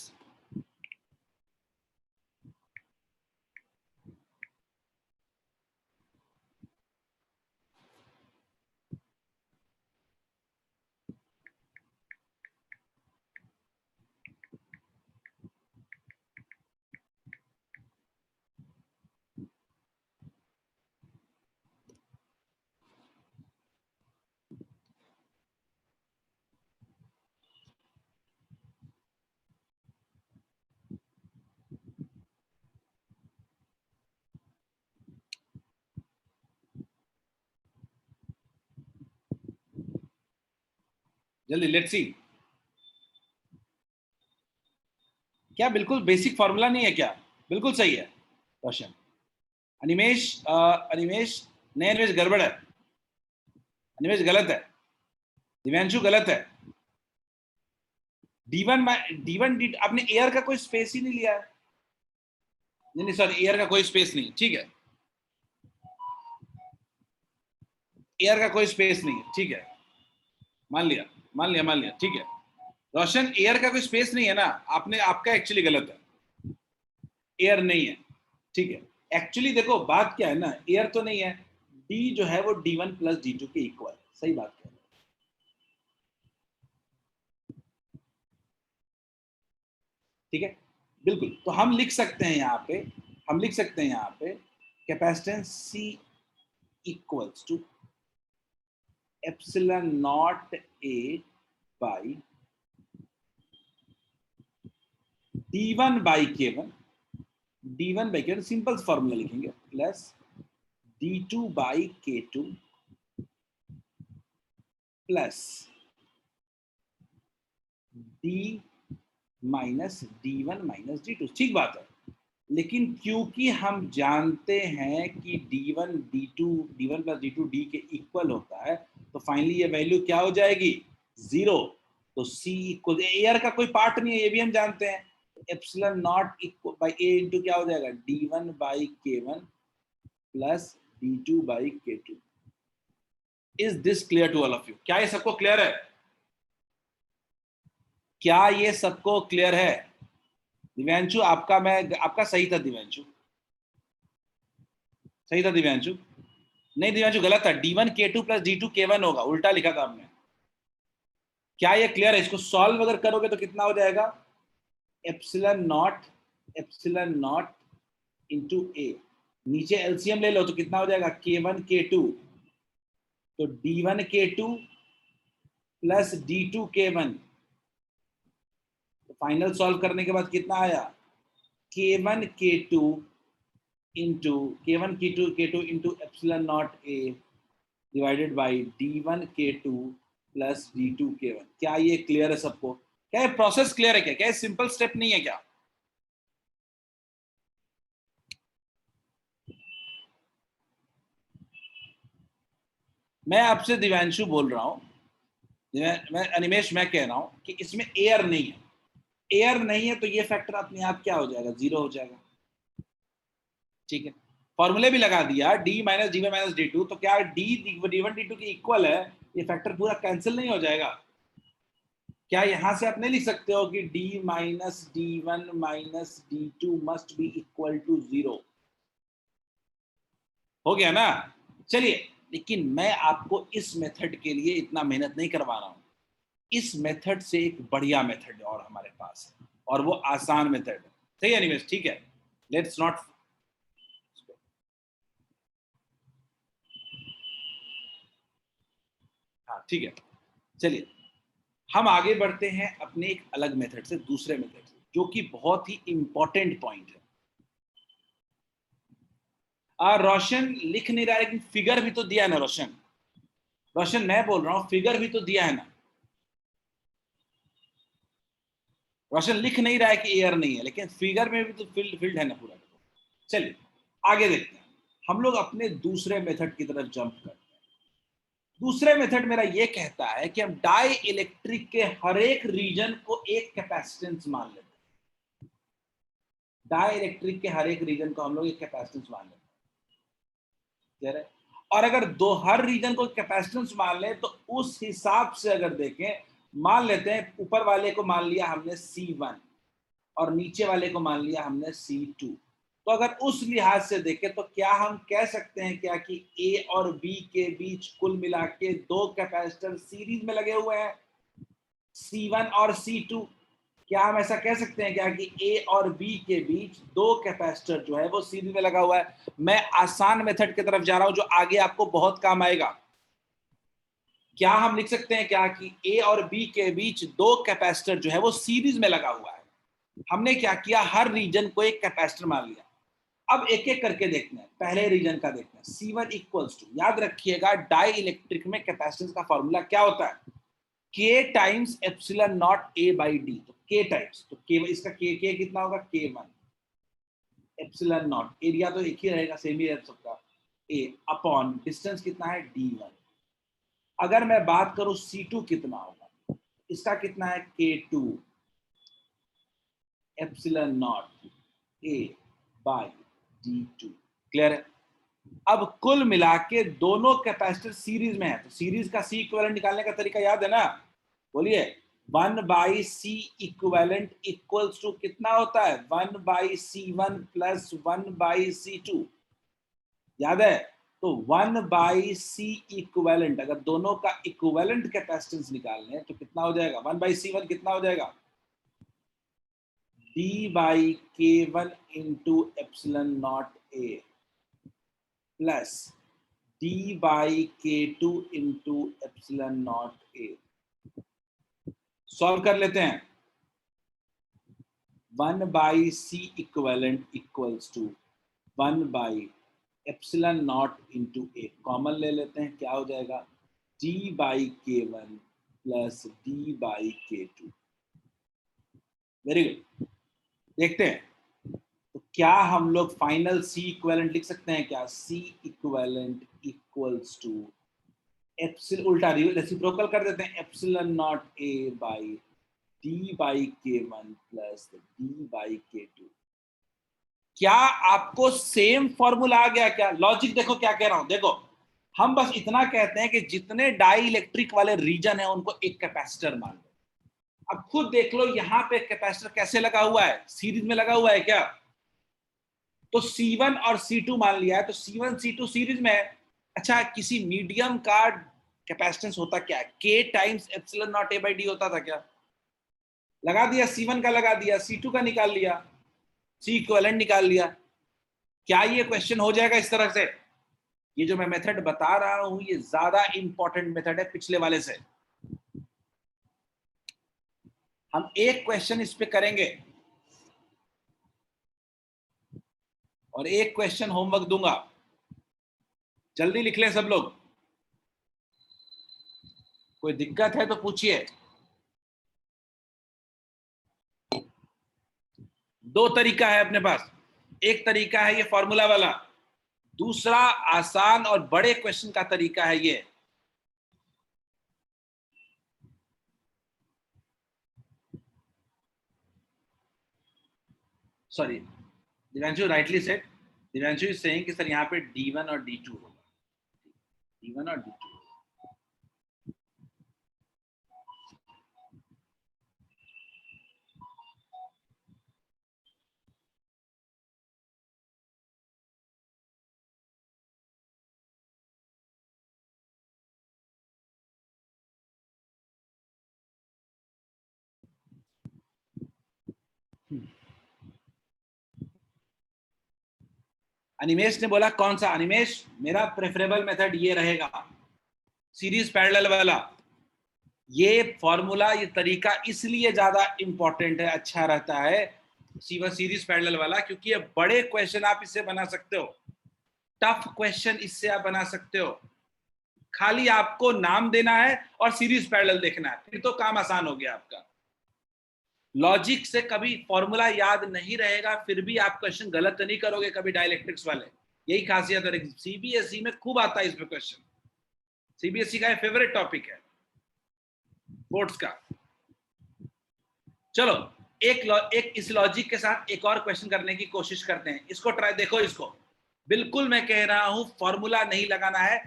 S1: जल्दी, लेट्स सी. क्या बिल्कुल बेसिक फॉर्मूला नहीं है क्या? बिल्कुल सही है रोशन. अनिमेश अनिमेश, नहीं अनिमेश गड़बड़ है. अनिमेश गलत है. दिव्यांशु गलत है. D1 आपने एयर का कोई स्पेस ही नहीं लिया है. नहीं नहीं सॉरी, एयर का कोई स्पेस नहीं. ठीक है, एयर का कोई स्पेस नहीं है. ठीक है, मान लिया मान लिया मान लिया. ठीक है रोशन, एयर का कोई स्पेस नहीं है ना. आपने आपका एक्चुअली गलत है. एयर नहीं है. ठीक है. एक्चुअली देखो बात क्या है ना, एयर तो नहीं है. डी जो है वो D1 प्लस D2 के इक्वल. सही बात कह रहे हो. ठीक है, बिल्कुल. तो हम लिख सकते हैं यहाँ पे, हम लिख सकते हैं यहाँ पे capacitance C equals to epsilon not A by d1 by k1, d1 by k1 simple formula लिखेंगे, plus d2 by k2 plus d minus d1 minus d2। ठीक बात है, लेकिन क्योंकि हम जानते हैं कि d1 प्लस d2 d के इक्वल होता है, तो फाइनली ये वैल्यू क्या हो जाएगी, 0। तो c इक्वल, एयर का कोई पार्ट नहीं है, ये भी हम जानते हैं। Epsilon not equal by a into क्या हो जाएगा, d1 by k1 plus d2 by k2। Is this clear to all of you? क्या ये सबको क्लियर है? क्या ये सबको क्लियर है? दिव्यांशु, आपका सही था दिव्यांशु, सही था दिव्यांशु। नहीं दिव्यांशु, गलत था, d1 k2 plus d2 k1 होगा, उल्टा लिखा था आपने। क्या ये क्लियर है? इसको सॉल्व अगर करोगे तो कितना हो जाएगा, एप्सिलॉन नॉट इंटू ए, नीचे एलसीएम ले लो तो कितना हो जाएगा, k1 k2, तो d1 k2 plus d2 k1, तो फाइनल सॉल्व करने के बाद कितना आया, k1 k2 into epsilon not A divided by d1 k2 plus d2 k1। क्या ये क्लियर है सबको? क्या ये प्रोसेस क्लियर है? क्या ये सिंपल स्टेप नहीं है क्या? मैं आपसे दिव्यांशु बोल रहा हूं, मैं अनिमेश, मैं कह रहा हूं कि इसमें एयर नहीं है, एयर नहीं है तो ये फैक्टर अपने आप क्या हो जाएगा, 0 हो जाएगा। ठीक है, फॉर्मूले भी लगा दिया, d minus D minus d2, तो क्या d1 d2 की इक्वल है, ये फैक्टर पूरा कैंसिल नहीं हो जाएगा? क्या यहां से आप नहीं लिख सकते हो कि d minus d1 minus d2 must be equal to 0? हो गया ना? चलिए, लेकिन मैं आपको इस मेथड के लिए इतना मेहनत नहीं करवा रहा हूं। इस मेथड से एक बढ़िया मेथड और हमारे पास है, और वो आसान मेथड है। सही है एनीवेज, ठीक है, लेट्स नॉट, हाँ ठीक है, चलिए हम आगे बढ़ते हैं अपने एक अलग मेथड से, दूसरे मेथड से, जो कि बहुत ही इंपॉर्टेंट पॉइंट है। रोशन लिख नहीं रहा है, लेकिन फिगर भी तो दिया है ना रोशन, रोशन मैं बोल रहा हूं फिगर भी तो दिया है ना। रोशन लिख नहीं रहा है कि एयर नहीं है, लेकिन फिगर में भी तो फील्ड है ना पूरा। चलिए आगे देखते हैं, हम लोग अपने दूसरे मेथड की तरफ जंप करते हैं। दूसरे मेथड मेरा ये कहता है कि हम डाई इलेक्ट्रिक के हर एक रीजन को एक कैपेसिटेंस मान लेते हैं। डाई इलेक्ट्रिक के हर एक रीजन को हम लोग एक कैपेसिटेंस मान लेते हैं, और अगर हर रीजन को कैपेसिटेंस मान लें तो उस हिसाब से अगर देखें, मान लेते हैं ऊपर वाले को मान लिया हमने C1 और नीचे वाले को मान लिया हमने C2। तो अगर उस लिहाज से देखें तो क्या हम कह सकते हैं क्या कि A और B के बीच कुल मिला के 2 कैपेसिटर सीरीज में लगे हुए हैं, C1 और C2? क्या हम ऐसा कह सकते हैं क्या कि A और B के बीच 2 कैपेसिटर जो है वो सीरीज में लगा हुआ है? मैं आसान मेथड की तरफ जा रहा हूं जो आगे आपको बहुत काम आएगा। क्या हम लिख सकते हैं क्या कि A और B के बीच 2 कैपेसिटर जो है वो सीरीज में लगा हुआ है? हमने क्या किया, हर रीजन को एक कैपेसिटर मान लिया। अब एक एक करके देखते हैं, पहले रीजन का देखते हैं। C1 इक्वल्स टू, याद रखिएगा डाई इलेक्ट्रिक में कैपेसिटेंस का फॉर्मूला क्या होता है, K times epsilon not A by D। तो K टाइम्स, तो K इसका K कितना होगा, K1 एप्सिलॉन नॉट, एरिया तो एक ही रहेगा, सेम ही रह सबका, A अपॉन डिस्टेंस कितना है D1। अगर मैं बात करूं C2 कितना होगा, इसका कितना है K2 epsilon not A by D2। Clear है? अब कुल मिला के दोनों कैपेसिटर सीरीज में है, तो सीरीज का सी इक्विवेलेंट निकालने का तरीका याद है ना? बोलिए, 1 by C equivalent equals to कितना होता है, 1 by C1 plus 1 by C2। याद है? तो 1 बाई सी इक्विवेलेंट, अगर दोनों का इक्विवेलेंट कैपेसिटेंस निकालने तो कितना हो जाएगा, 1 बाई C1 कितना हो जाएगा, D by K1 into epsilon not A plus D by K2 into epsilon not A. Solve कर लेते हैं। 1 by C equivalent equals to 1 by epsilon not into A. Common ले लेते हैं, क्या हो जाएगा? D by K1 plus D by K2। Very good. देखते हैं तो क्या हम लोग फाइनल C इक्विवेलेंट लिख सकते हैं क्या? C equivalent equals to epsil, उल्टा रेसिप्रोकल कर देते हैं, epsilon not A by D by K1 plus D by K2। क्या आपको सेम फॉर्मूला आ गया क्या? लॉजिक देखो क्या कह रहा हूं, देखो हम बस इतना कहते हैं कि जितने डाई इलेक्ट्रिक वाले रीजन है उनको एक कैपेसिटर मान लो। अब खुद देख लो यहाँ पे कैपेसिटर कैसे लगा हुआ है, सीरीज में लगा हुआ है क्या? तो C1 और C2 मान लिया है, तो C1 C2 सीरीज में है। अच्छा, किसी मीडियम का कैपेसिटेंस होता क्या है? K times epsilon not A by D होता था क्या? लगा दिया, C1 का लगा दिया, C2 का निकाल लिया, C इक्विवेलेंट निकाल लिया। क्या ये क्वेश्चन हो जाएगा इस तरह से? ये जो मैं मेथड बता रहा हूं ये ज्यादा इंपॉर्टेंट मेथड है पिछले वाले से। हम एक क्वेश्चन इस पे करेंगे और एक क्वेश्चन होमवर्क दूंगा, जल्दी लिख लें सब लोग। कोई दिक्कत है तो पूछिए। दो तरीका है अपने पास, एक तरीका है ये फॉर्मूला वाला, दूसरा आसान और बड़े क्वेश्चन का तरीका है ये। Sorry, Divyanshu rightly said, Divyanshu is saying कि सर यहाँ पे D1 और D2 होगा, D1 और D2। अनिमेश ने बोला कौन सा? अनिमेश, मेरा प्रेफरेबल मेथड ये रहेगा, सीरीज पैरेलल वाला। ये फॉर्मूला, ये तरीका इसलिए ज्यादा इंपॉर्टेंट है, अच्छा रहता है सीरीज पैरेलल वाला, क्योंकि ये बड़े क्वेश्चन आप इससे बना सकते हो, टफ क्वेश्चन इससे आप बना सकते हो। खाली आपको नाम देना है और सीरीज पैरेलल देखना है, फिर तो काम आसान हो गया आपका। लॉजिक से कभी फॉर्मूला याद नहीं रहेगा, फिर भी आप क्वेश्चन गलत नहीं करोगे कभी डायलेक्ट्रिक्स वाले, यही खासियत है। सीबीएसई में खूब आता है इसमें क्वेश्चन, सीबीएसई का फेवरेट टॉपिक है बोर्ड्स का। चलो एक इस लॉजिक के साथ एक और क्वेश्चन करने की कोशिश करते हैं, इसको ट्राई, देखो इसको, बिल्कुल मैं कह रहा हूं फॉर्मूला नहीं लगाना है,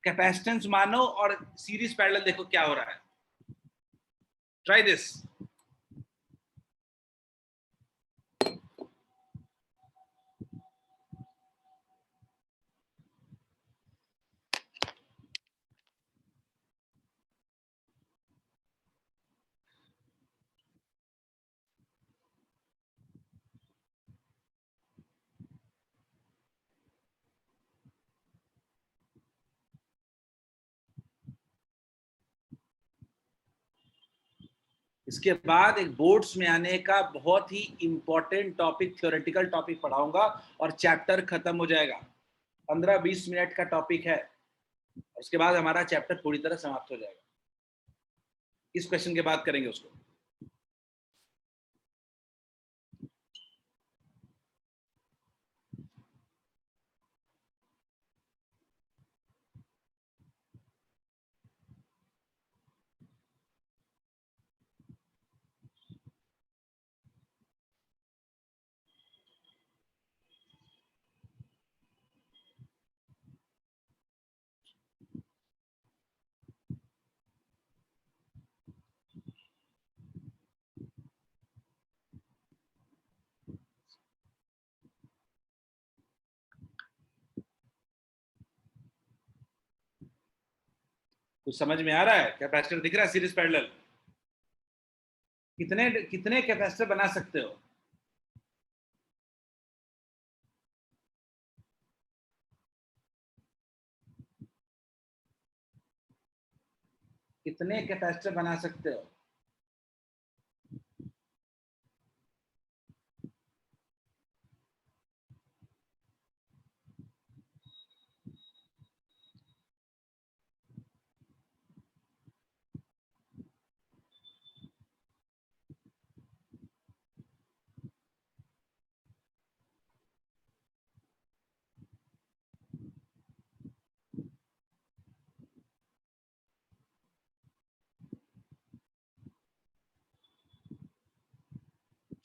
S1: कैपेसिटेंस मानो और सीरीज पैरेलल देखो क्या हो रहा है। Try this. इसके बाद एक बोर्ड्स में आने का बहुत ही इंपॉर्टेंट टॉपिक, थ्योरेटिकल टॉपिक पढ़ाऊंगा और चैप्टर खत्म हो जाएगा। 15-20 मिनट का टॉपिक है, उसके बाद हमारा चैप्टर पूरी तरह समाप्त हो जाएगा। इस क्वेश्चन के बाद करेंगे उसको। कुछ समझ में आ रहा है? कैपेसिटर दिख रहा है सीरीज पैरेलल? कितने कितने कैपेसिटर बना सकते हो? कितने कैपेसिटर बना सकते हो?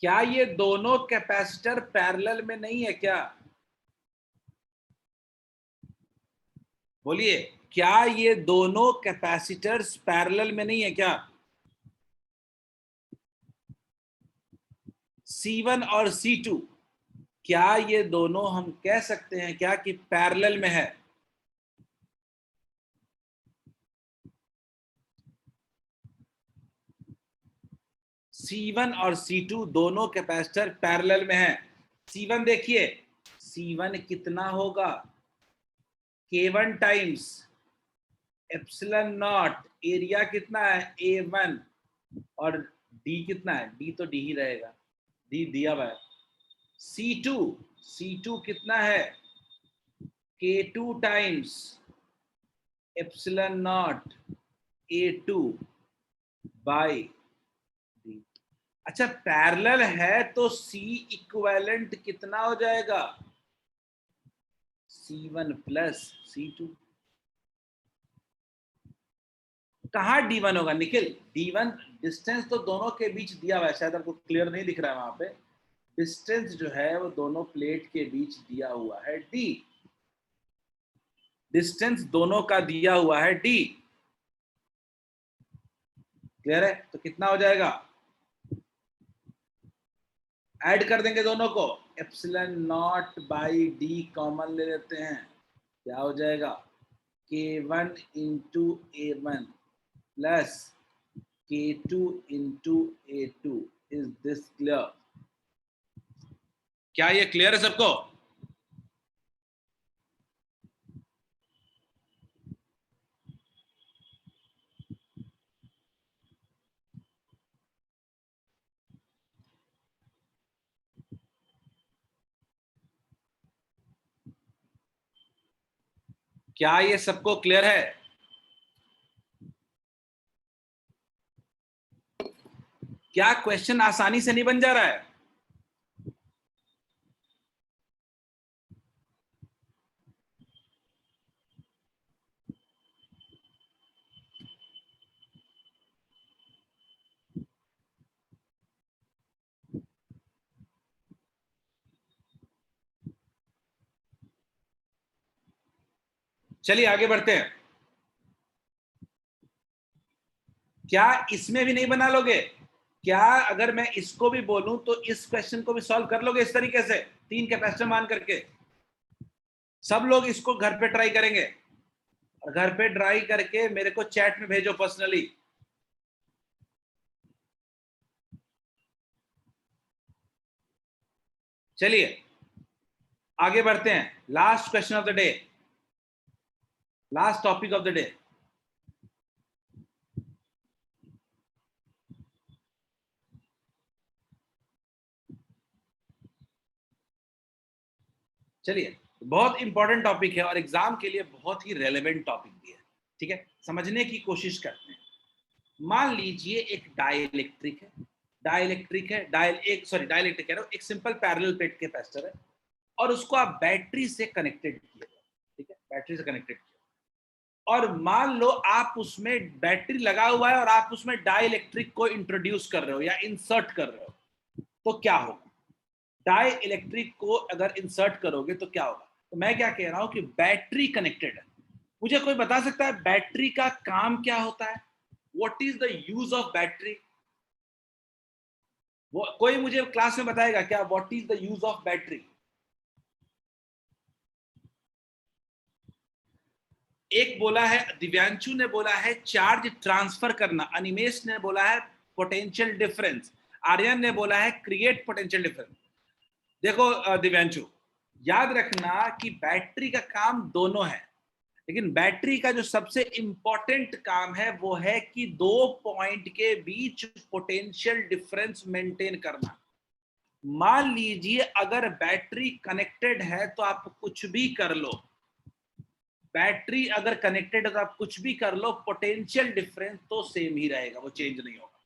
S1: क्या ये दोनों कैपेसिटर पैरेलल में नहीं है क्या? बोलिए, क्या ये दोनों कैपेसिटर्स पैरेलल में नहीं है क्या? C1 और C2, क्या ये दोनों हम कह सकते हैं क्या कि पैरेलल में है? C1 और C2 दोनों कैपेसिटर पैरेलल में है। C1 देखिए, C1 कितना होगा? K1 times epsilon not, area कितना है? A1, और D कितना है? D तो D ही रहेगा, D दिया हुआ है। C2 कितना है? K2 times epsilon not A2 by D। अच्छा, पैरेलल है तो C इक्विवेलेंट कितना हो जाएगा? C1 plus C2। कहाँ D1 होगा निखिल? D1 डिस्टेंस तो दोनों के बीच दिया हुआ है, शायद आपको क्लियर नहीं दिख रहा है वहां पे। डिस्टेंस जो है वो दोनों प्लेट के बीच दिया हुआ है D। डिस्टेंस दोनों का दिया हुआ है D। क्लियर है? तो कितना हो जाएगा? ऐड कर देंगे दोनों को, epsilon not by D common ले लेते हैं, क्या हो जाएगा? K1 into A1 plus K2 into A2। Is this clear? क्या ये क्लियर है सबको? क्या ये सबको क्लियर है? क्या क्वेश्चन आसानी से नहीं बन जा रहा है? चलिए आगे बढ़ते हैं। क्या इसमें भी नहीं बना लोगे? क्या अगर मैं इसको भी बोलूं तो इस क्वेश्चन को भी सॉल्व कर लोगे इस तरीके से, 3 कैपेसिटर मान करके? सब लोग इसको घर पे ट्राई करेंगे, और घर पे ट्राई करके मेरे को चैट में भेजो पर्सनली। चलिए आगे बढ़ते हैं। Last question of the day, last topic of the day. चलिए, बहुत इंपॉर्टेंट टॉपिक है और एग्जाम के लिए बहुत ही रेलेवेंट टॉपिक भी है। ठीक है, समझने की कोशिश करते हैं। मान लीजिए एक डाइलेक्ट्रिक है, डाइलेक्ट्रिक है, डाइलेक्ट्रिक कह रहा हूं, एक सिंपल पैरेलल प्लेट कैपेसिटर है, और उसको आप बैटरी से कनेक्टेड किए। ठीक है, बैटरी से कनेक्टेड किया, और मान लो आप उसमें बैटरी लगा हुआ है और आप उसमें डाइलेक्ट्रिक को इंट्रोड्यूस कर रहे हो या इंसर्ट कर रहे हो, तो क्या होगा? डाई इलेक्ट्रिक को अगर इंसर्ट करोगे तो क्या होगा? तो मैं क्या कह रहा हूं कि बैटरी कनेक्टेड है। मुझे कोई बता सकता है बैटरी का काम क्या होता है? What is the use of battery? वो कोई मुझे क्लास में बताएगा क्या what is the use of battery? एक बोला है, दिव्यांशु ने बोला है चार्ज ट्रांसफर करना, अनिमेश ने बोला है पोटेंशियल डिफरेंस, आर्यन ने बोला है क्रिएट पोटेंशियल डिफरेंस। देखो दिव्यांशु, याद रखना कि बैटरी का काम दोनों है। लेकिन बैटरी का जो सबसे इंपॉर्टेंट काम है वो है कि दो पॉइंट के बीच पोटेंशियल डिफरेंस मेंटेन करना। मान लीजिए अगर बैटरी कनेक्टेड है तो आप कुछ भी कर लो, बैटरी अगर कनेक्टेड है तो आप कुछ भी कर लो, पोटेंशियल डिफरेंस तो सेम ही रहेगा, वो चेंज नहीं होगा।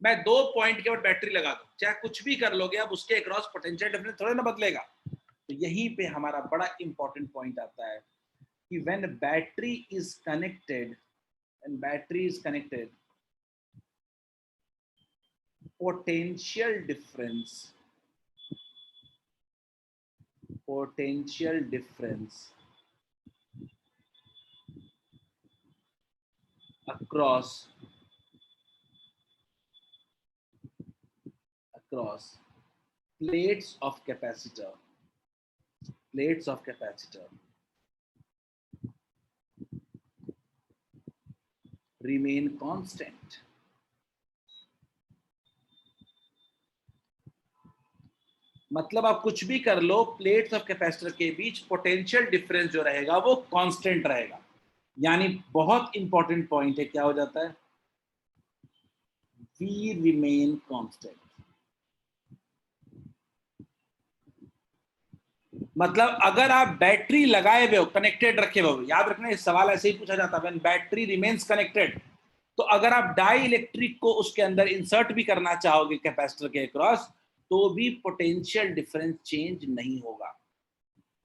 S1: मैं दो पॉइंट के ऊपर बैटरी लगा दूं, चाहे कुछ भी कर लोगे अब उसके अक्रॉस पोटेंशियल डिफरेंस थोड़ा ना बदलेगा। तो यहीं पे हमारा बड़ा इंपॉर्टेंट पॉइंट आता है कि when battery is connected, when battery is connected, potential difference, potential difference across plates of capacitor, plates of capacitor remain constant. मतलब आप कुछ भी कर लो, प्लेट्स ऑफ कैपेसिटर के बीच पोटेंशियल डिफरेंस जो रहेगा वो कांस्टेंट रहेगा। यानी बहुत इंपॉर्टेंट पॉइंट है, क्या हो जाता है, वी रिमेन कांस्टेंट। मतलब अगर आप बैटरी लगाए हुए हो, कनेक्टेड रखे हुए हो, याद रखना इस सवाल ऐसे ही पूछा जाता है, व्हेन बैटरी रिमेन्स कनेक्टेड, तो अगर आप डाई इलेक्ट्रिक को उसके अंदर इंसर्ट भी करना चाहोगे कैपेसिटर के अक्रॉस, तो भी पोटेंशियल डिफरेंस चेंज नहीं होगा।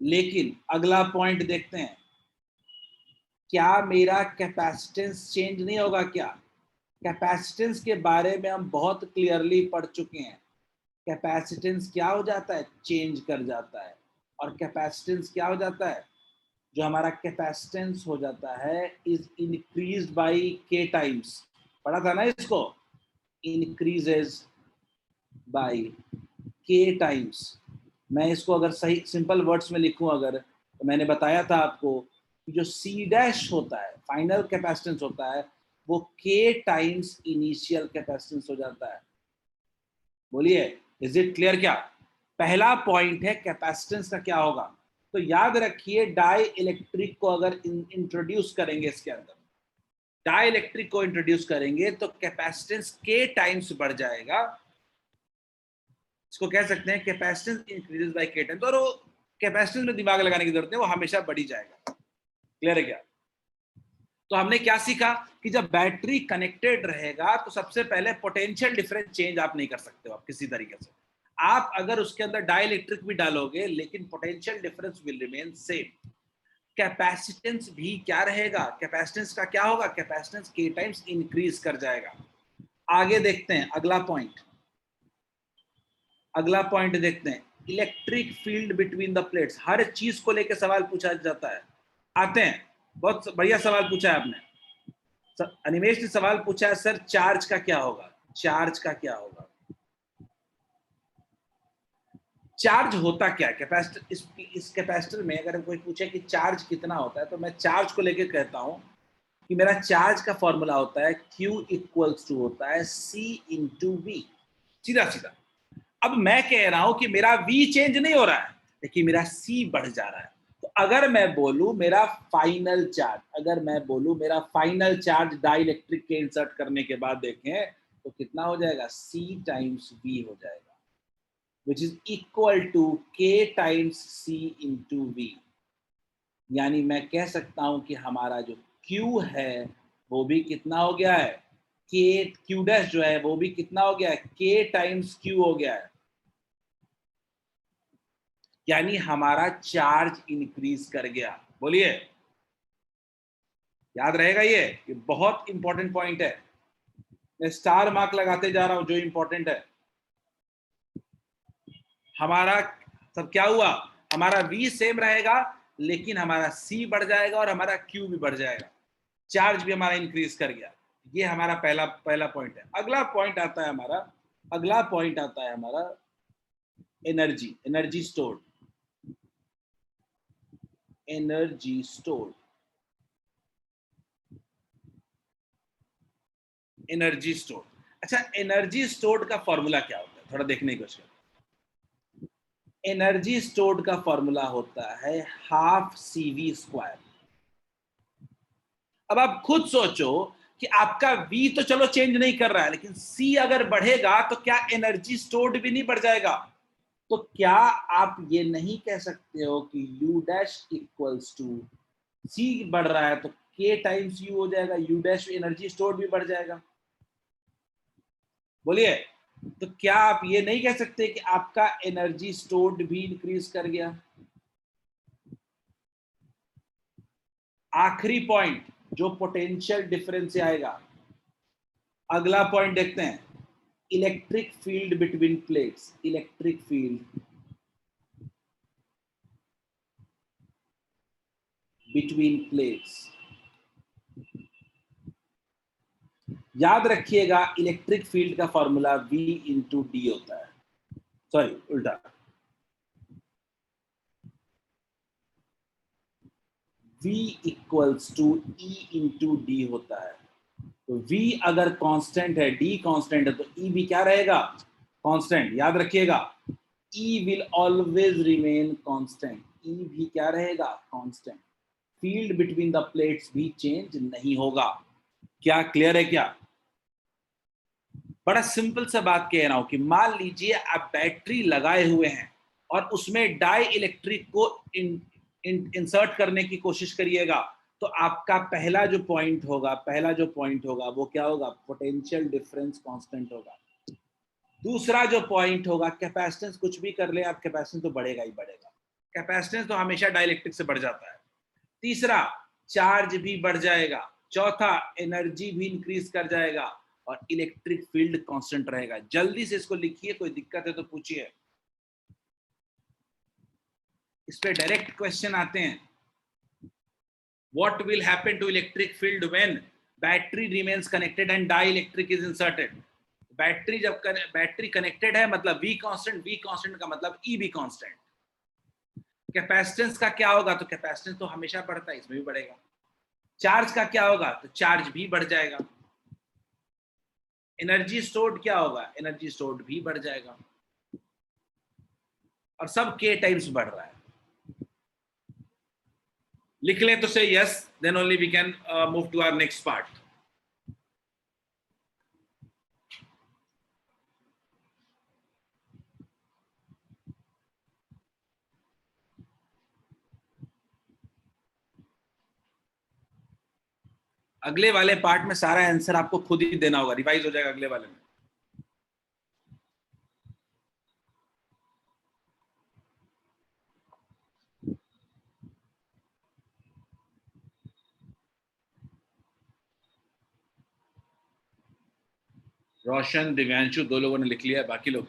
S1: लेकिन अगला पॉइंट देखते हैं, क्या मेरा कैपेसिटेंस चेंज नहीं होगा? क्या कैपेसिटेंस के बारे में हम बहुत क्लियरली पढ़ चुके हैं। कैपेसिटेंस क्या हो जाता है? चेंज कर जाता है। और कैपेसिटेंस क्या हो जाता है? जो हमारा कैपेसिटेंस हो जाता है इज इंक्रीज्ड बाय के टाइम्स। पढ़ा था ना इसको, इंक्रीजेज बाय के टाइम्स। मैं इसको अगर सही सिंपल वर्ड्स में लिखूं अगर, तो मैंने बताया था आपको कि जो सी डैश होता है, फाइनल कैपेसिटेंस होता है, वो के टाइम्स इनिशियल कैपेसिटेंस हो जाता है। बोलिए, इज इट क्लियर? क्या पहला पॉइंट है कैपेसिटेंस का क्या होगा? तो याद रखिए, डाई इलेक्ट्रिक को अगर इंट्रोड्यूस करेंगे इसके अंदर, डाई इलेक्ट्रिक को इंट्रोड्यूस करेंगे तो कैपेसिटेंस के टाइम्स बढ़ जाएगा। इसको कह सकते हैं कैपेसिटेंस इंक्रीजेस बाय के टाइम्स, और वो कैपेसिटेंस में दिमाग लगाने की जरूरत है, वो हमेशा बढ़ी जाएगा। क्लियर है क्या? तो हमने क्या सीखा कि जब बैटरी कनेक्टेड रहेगा तो सबसे पहले पोटेंशियल डिफरेंस चेंज आप नहीं कर सकते हो आप किसी तरीके से। आप अगर उसके अंदर डाई इलेक्ट्रिक भी डालोगे लेकिन potential difference will remain same. Capacitance भी क्या रहेगा? कैपेसिटेंस का क्या होगा? कैपेसिटेंस के टाइम्स इंक्रीज कर जाएगा। आगे देखते हैं अगला पॉइंट, अगला पॉइंट देखते हैं, electric field between the plates. हर चीज को लेकर सवाल पूछा जाता है। आते हैं, बहुत बढ़िया सवाल पूछा है आपने। अनिमेश ने सवाल पूछा है, सर चार्ज का क्या होगा? चार्ज का क्या होगा? चार्ज होता क्या है कैपेसिटर? इस कैपेसिटर में अगर कोई पूछे कि चार्ज कितना होता है, तो मैं चार्ज को लेकर कहता हूं कि मेरा चार्ज का फॉर्मूला होता है Q इक्वल्स टू होता है C इंटू V। सीधा सीधा। अब मैं कह रहा हूं कि मेरा V चेंज नहीं हो रहा है, लेकिन मेरा C बढ़ जा रहा है। तो अगर मैं बोलूं मेरा फाइनल चार्ज, अगर मैं बोलूं मेरा फाइनल चार्ज डाई इलेक्ट्रिक के इंसर्ट करने के बाद देखें तो कितना हो जाएगा? C टाइम्स V हो जाएगा, which is equal to K times C into V। यानी मैं कह सकता हूं कि हमारा जो Q है वो भी कितना हो गया है? K Q डैश जो है वो भी कितना हो गया है? K टाइम्स Q हो गया है। यानी हमारा चार्ज इंक्रीज कर गया। बोलिए, याद रहेगा ये बहुत इंपॉर्टेंट पॉइंट है। मैं स्टार मार्क लगाते जा रहा हूं जो इंपॉर्टेंट है। हमारा सब क्या हुआ? हमारा V सेम रहेगा लेकिन हमारा C बढ़ जाएगा और हमारा Q भी बढ़ जाएगा। चार्ज भी हमारा इंक्रीज कर गया। ये हमारा पहला पॉइंट है। अगला पॉइंट आता है हमारा, अगला पॉइंट आता है हमारा energy, energy stored, energy stored, energy stored. अच्छा, एनर्जी स्टोर्ड का फॉर्मूला क्या होता है? थोड़ा देखने की कोशिश करो। एनर्जी स्टोर्ड का फॉर्मूला होता है हाफ CV स्क्वायर। अब आप खुद सोचो कि आपका V तो चलो चेंज नहीं कर रहा है, लेकिन C अगर बढ़ेगा तो क्या एनर्जी स्टोर्ड भी नहीं बढ़ जाएगा? तो क्या आप ये नहीं कह सकते हो कि U dash equals to C बढ़ रहा है तो K टाइम्स U हो जाएगा, U डैश एनर्जी स्टोर्ड भी बढ़ जाएगा। बोलिए, तो क्या आप ये नहीं कह सकते कि आपका एनर्जी स्टोर्ड भी इंक्रीज कर गया? आखिरी पॉइंट जो पोटेंशियल डिफरेंस से आएगा, अगला पॉइंट देखते हैं, electric field between plates. Electric field between plates, याद रखिएगा इलेक्ट्रिक फील्ड का फॉर्मूला V इंटू डी होता है, सॉरी उल्टा, V equals to E into D होता है। तो V अगर कांस्टेंट है, D कांस्टेंट है, तो E भी क्या रहेगा? कांस्टेंट। याद रखिएगा E will always remain constant. E भी क्या रहेगा? Constant. Field between the plates भी चेंज नहीं होगा। क्या क्लियर है क्या? बड़ा सिंपल सा बात कह रहा हूं कि मान लीजिए आप बैटरी लगाए हुए हैं और उसमें डाई इलेक्ट्रिक को इंसर्ट करने की कोशिश करिएगा, तो आपका पहला जो पॉइंट होगा वो क्या होगा? पोटेंशियल डिफरेंस कांस्टेंट होगा। दूसरा जो पॉइंट होगा, कैपेसिटेंस कुछ भी कर ले आप, कैपेसिटेंस तो बढ़ेगा ही बढ़ेगा, कैपेसिटेंस तो हमेशा डाइलेक्ट्रिक से बढ़ जाता है। तीसरा, चार्ज भी बढ़ जाएगा। चौथा, एनर्जी भी इंक्रीज कर जाएगा और इलेक्ट्रिक फील्ड कांस्टेंट रहेगा। जल्दी से इसको लिखिए, कोई दिक्कत है तो पूछिए। इस पे डायरेक्ट क्वेश्चन आते हैं। What will happen to electric field when battery remains connected and dielectric is inserted? Battery जब बैटरी कनेक्टेड है मतलब V कांस्टेंट का मतलब E भी कांस्टेंट। कैपेसिटेंस का क्या होगा? तो कैपेसिटेंस तो हमेशा बढ़ता है, इसमें भी बढ़ेगा। चार्ज का क्या होगा? तो चार्ज भी बढ़ जाएगा। एनर्जी स्टोर्ड क्या होगा? एनर्जी स्टोर्ड भी बढ़ जाएगा। और सब K टाइम्स बढ़ रहा है। लिख ले तो से yes, then only we can move to our next part. अगले वाले पार्ट में सारा आंसर आपको खुद ही देना होगा, रिवाइज हो जाएगा अगले वाले में। रोशन, दिव्यांशु, दो लोगों ने लिख लिया है, बाकी लोग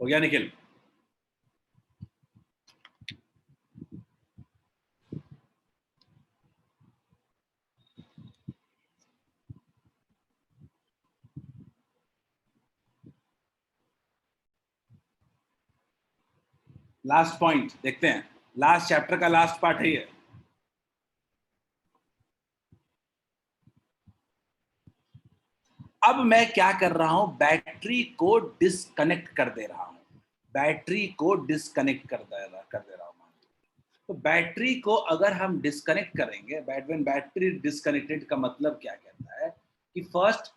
S1: हो गया? निखिल, लास्ट पॉइंट देखते हैं, लास्ट चैप्टर का लास्ट पार्ट है ये। अब मैं क्या कर रहा हूं? बैटरी को डिस्कनेक्ट कर दे रहा हूं। बैटरी को डिस्कनेक्ट कर दे रहा हूं। तो बैटरी को अगर हम डिस्कनेक्ट करेंगे, बैटरी डिस्कनेक्टेड का मतलब क्या कहता है कि first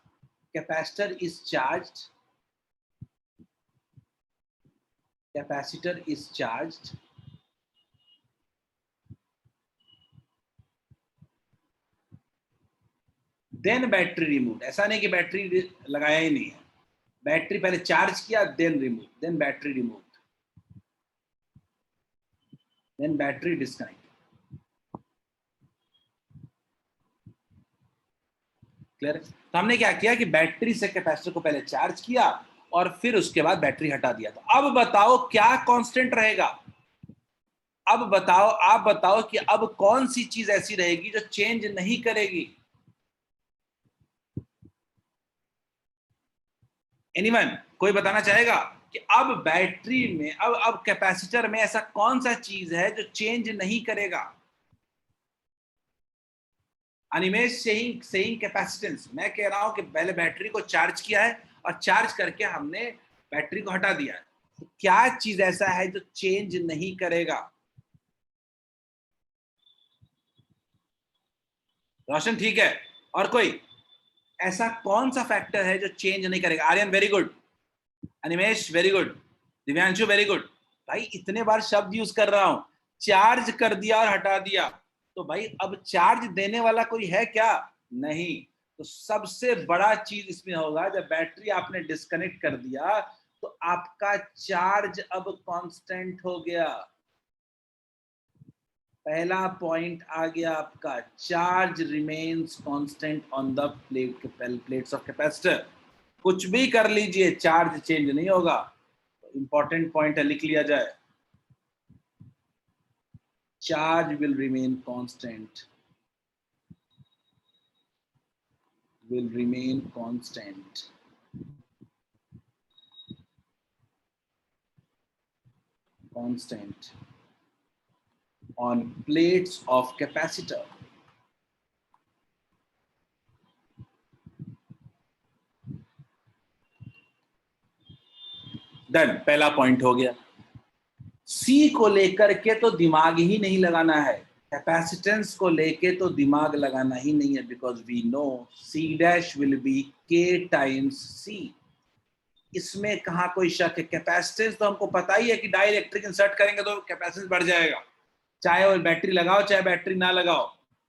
S1: capacitor is charged, then battery remove. ऐसा नहीं कि बैटरी लगाया ही नहीं है, बैटरी पहले चार्ज किया then remove, then battery remove, then battery disconnect. Clear? तो हमने क्या किया कि बैटरी से कैपेसिटर को पहले चार्ज किया और फिर उसके बाद बैटरी हटा दिया। तो अब बताओ क्या कांस्टेंट रहेगा? अब बताओ, आप बताओ कि अब कौन सी चीज ऐसी रहेगी जो चेंज नहीं करेगी? एनीवन, कोई बताना चाहेगा कि अब बैटरी में, अब कैपेसिटर में ऐसा कौन सा चीज है जो चेंज नहीं करेगा? अनिमेश सेइंग कैपेसिटेंस, मैं कह रहा हूं कि पहले बैटरी को चार्ज किया है और चार्ज करके हमने बैटरी को हटा दिया है, तो क्या चीज ऐसा है जो चेंज नहीं करेगा? रोशन ठीक है, और कोई ऐसा कौन सा फैक्टर है जो चेंज नहीं करेगा? Aryan very good, Animesh very good, Divyanshu very good. भाई इतने बार शब्द यूज कर रहा हूं, चार्ज कर दिया और हटा दिया, तो भाई अब चार्ज देने वाला कोई है क्या? नहीं। तो सबसे बड़ा चीज इसमें होगा, जब बैटरी आपने डिस्कनेक्ट कर दिया तो आपका चार्ज अब कांस्टेंट हो गया। पहला पॉइंट आ गया आपका, charge remains constant on the plates of capacitor. कुछ भी कर लीजिए, चार्ज चेंज नहीं होगा। इंपॉर्टेंट पॉइंट है, लिख लिया जाए, charge will remain constant, will remain constant on plates of capacitor. Done, पहला पॉइंट हो गया। सी को लेकर के तो दिमाग ही नहीं लगाना है, कैपेसिटेंस को लेके तो दिमाग लगाना ही नहीं है, because we know C dash will be K times C. इसमें कहाँ कोई शक है? कैपेसिटेंस तो हमको पता ही है कि डाई इलेक्ट्रिक इंसर्ट करेंगे तो कैपेसिटेंस बढ़ जाएगा, चाहे वो बैटरी लगाओ चाहे बैटरी ना लगाओ।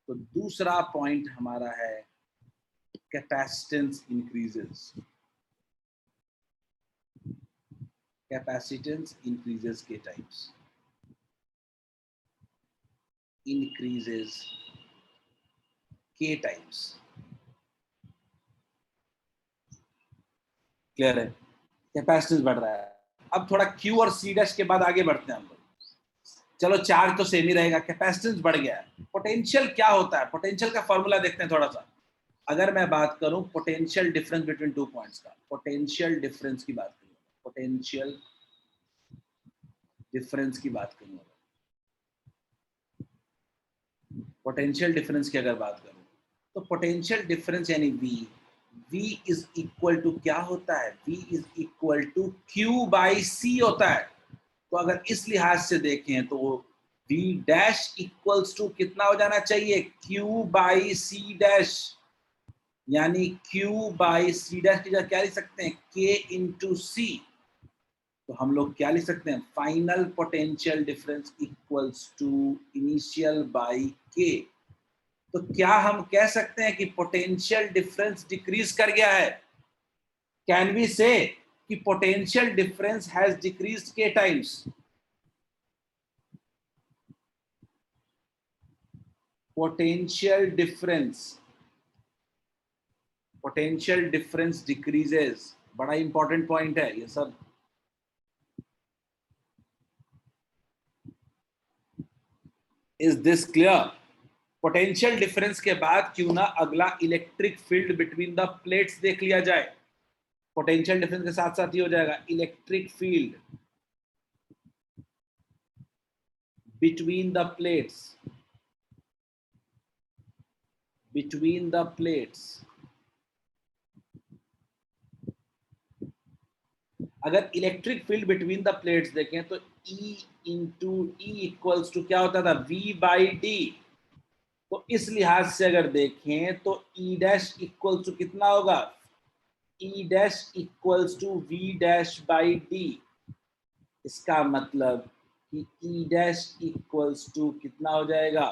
S1: तो दूसरा पॉइंट हमारा है कैपेसिटेंस इंक्रीजेस, कैपेसिटेंस इंक्रीजेस के types, increases k times। Clear है? कैपेसिटेंस बढ़ रहा है। अब थोड़ा Q और C डैश के बाद आगे बढ़ते हैं हम लोग। चलो चार्ज तो सेम ही रहेगा, कैपेसिटेंस बढ़ गया है। पोटेंशियल क्या होता है? पोटेंशियल का फॉर्मूला देखते हैं थोड़ा सा। अगर मैं बात करूं potential difference between two points का, पोटेंशियल डिफरेंस की बात करूं, पोटेंशियल डिफरेंस की बात करूं, पोटेंशियल डिफरेंस की अगर बात करूं, तो पोटेंशियल डिफरेंस यानी V इज इक्वल टू क्या होता है? V is equal to Q by C होता है। तो अगर इस लिहाज से देखें तो V डैश इक्वल्स टू कितना हो जाना चाहिए? Q बाई C डैश, यानी Q बाई C डैश की जगह क्या लिख सकते हैं? K into C। तो हम लोग क्या लिख सकते हैं? Final potential difference equals to initial by K। तो क्या हम कह सकते हैं कि पोटेंशियल डिफरेंस डिक्रीज कर गया है? कैन वी से कि potential difference has decreased k times? Potential difference decreases, बड़ा इंपॉर्टेंट पॉइंट है ये सब। Is this clear? Potential difference के बाद क्यों ना अगला electric field between the plates देख लिया जाए। पोटेंशियल डिफरेंस के साथ साथ ही हो जाएगा electric field between the plates, between the plates. अगर electric field between the plates देखें तो E into E equals to क्या होता था? V by D. तो इस लिहाज से अगर देखें तो E डैश इक्वल्स टू कितना होगा? E dash equals to V dash by D. इसका मतलब कि E डैश इक्वल्स टू कितना हो जाएगा?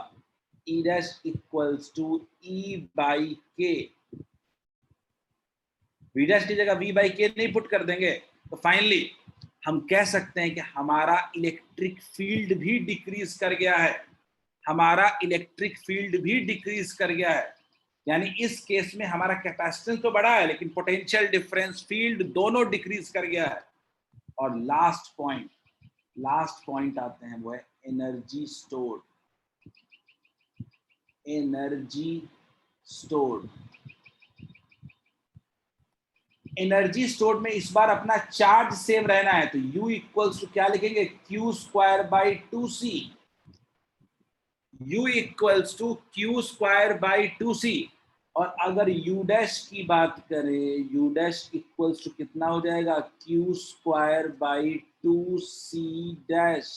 S1: E dash equals to E by K. V dash की जगह V बाई के नहीं पुट कर देंगे तो फाइनली हम कह सकते हैं कि हमारा इलेक्ट्रिक फील्ड भी डिक्रीज कर गया है, हमारा इलेक्ट्रिक फील्ड भी डिक्रीज कर गया है। यानी इस केस में हमारा कैपेसिटेंस तो बढ़ा है लेकिन पोटेंशियल डिफरेंस फील्ड दोनों डिक्रीज कर गया है। और लास्ट पॉइंट आते हैं, वो है एनर्जी स्टोर्ड। एनर्जी स्टोर्ड में इस बार अपना चार्ज सेम रहना है, तो U इक्वल्स टू क्या लिखेंगे? Q square by 2C। U equals to Q square by 2c, और अगर U डैश की बात करें, U डैश इक्वल्स टू कितना हो जाएगा, Q square by 2c dash.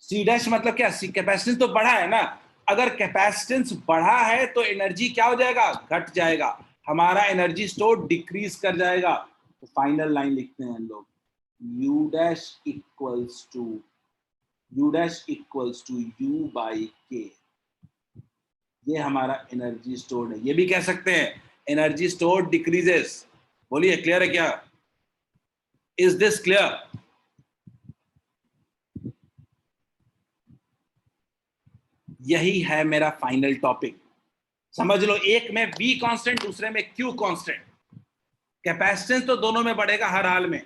S1: C dash मतलब क्या, सी कैपेसिटेंस तो बढ़ा है ना, अगर कैपेसिटेंस बढ़ा है तो एनर्जी क्या हो जाएगा, घट जाएगा, हमारा एनर्जी स्टोर डिक्रीज कर जाएगा। तो फाइनल लाइन लिखते हैं हम लोग, U dash equals to U by K, ये हमारा एनर्जी स्टोर है। ये भी कह सकते हैं एनर्जी स्टोर डिक्रीजेस। बोलिए क्लियर है क्या, इज दिस क्लियर? यही है मेरा फाइनल टॉपिक, समझ लो। एक में V कांस्टेंट, दूसरे में Q कांस्टेंट। कैपेसिटेंस तो दोनों में बढ़ेगा हर हाल में,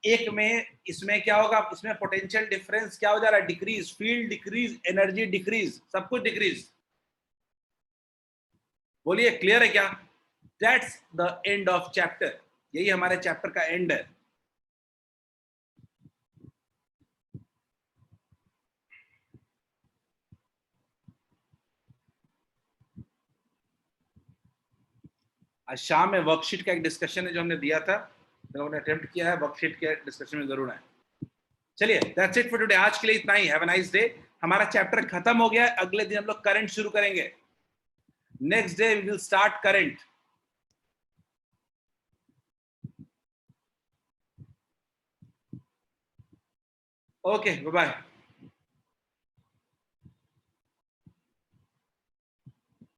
S1: एक में इसमें क्या होगा, इसमें पोटेंशियल डिफरेंस क्या हो जा रहा है, decrease, field decrease, energy decrease, सब कुछ डिक्रीज। बोलिए क्लियर है क्या? That's the end of chapter, यही हमारे चैप्टर का एंड है। आज शाम में वर्कशीट का एक डिस्कशन है जो हमने दिया था, लोगों ने अटेम्प्ट किया है, वर्कशीट के डिस्कशन में जरूर आए। चलिए दैट्स इट फॉर टुडे, आज के लिए इतना ही। Have a nice day. हमारा चैप्टर खत्म हो गया है, अगले दिन हम लोग करंट शुरू करेंगे। Next day we will start current. Okay, bye bye.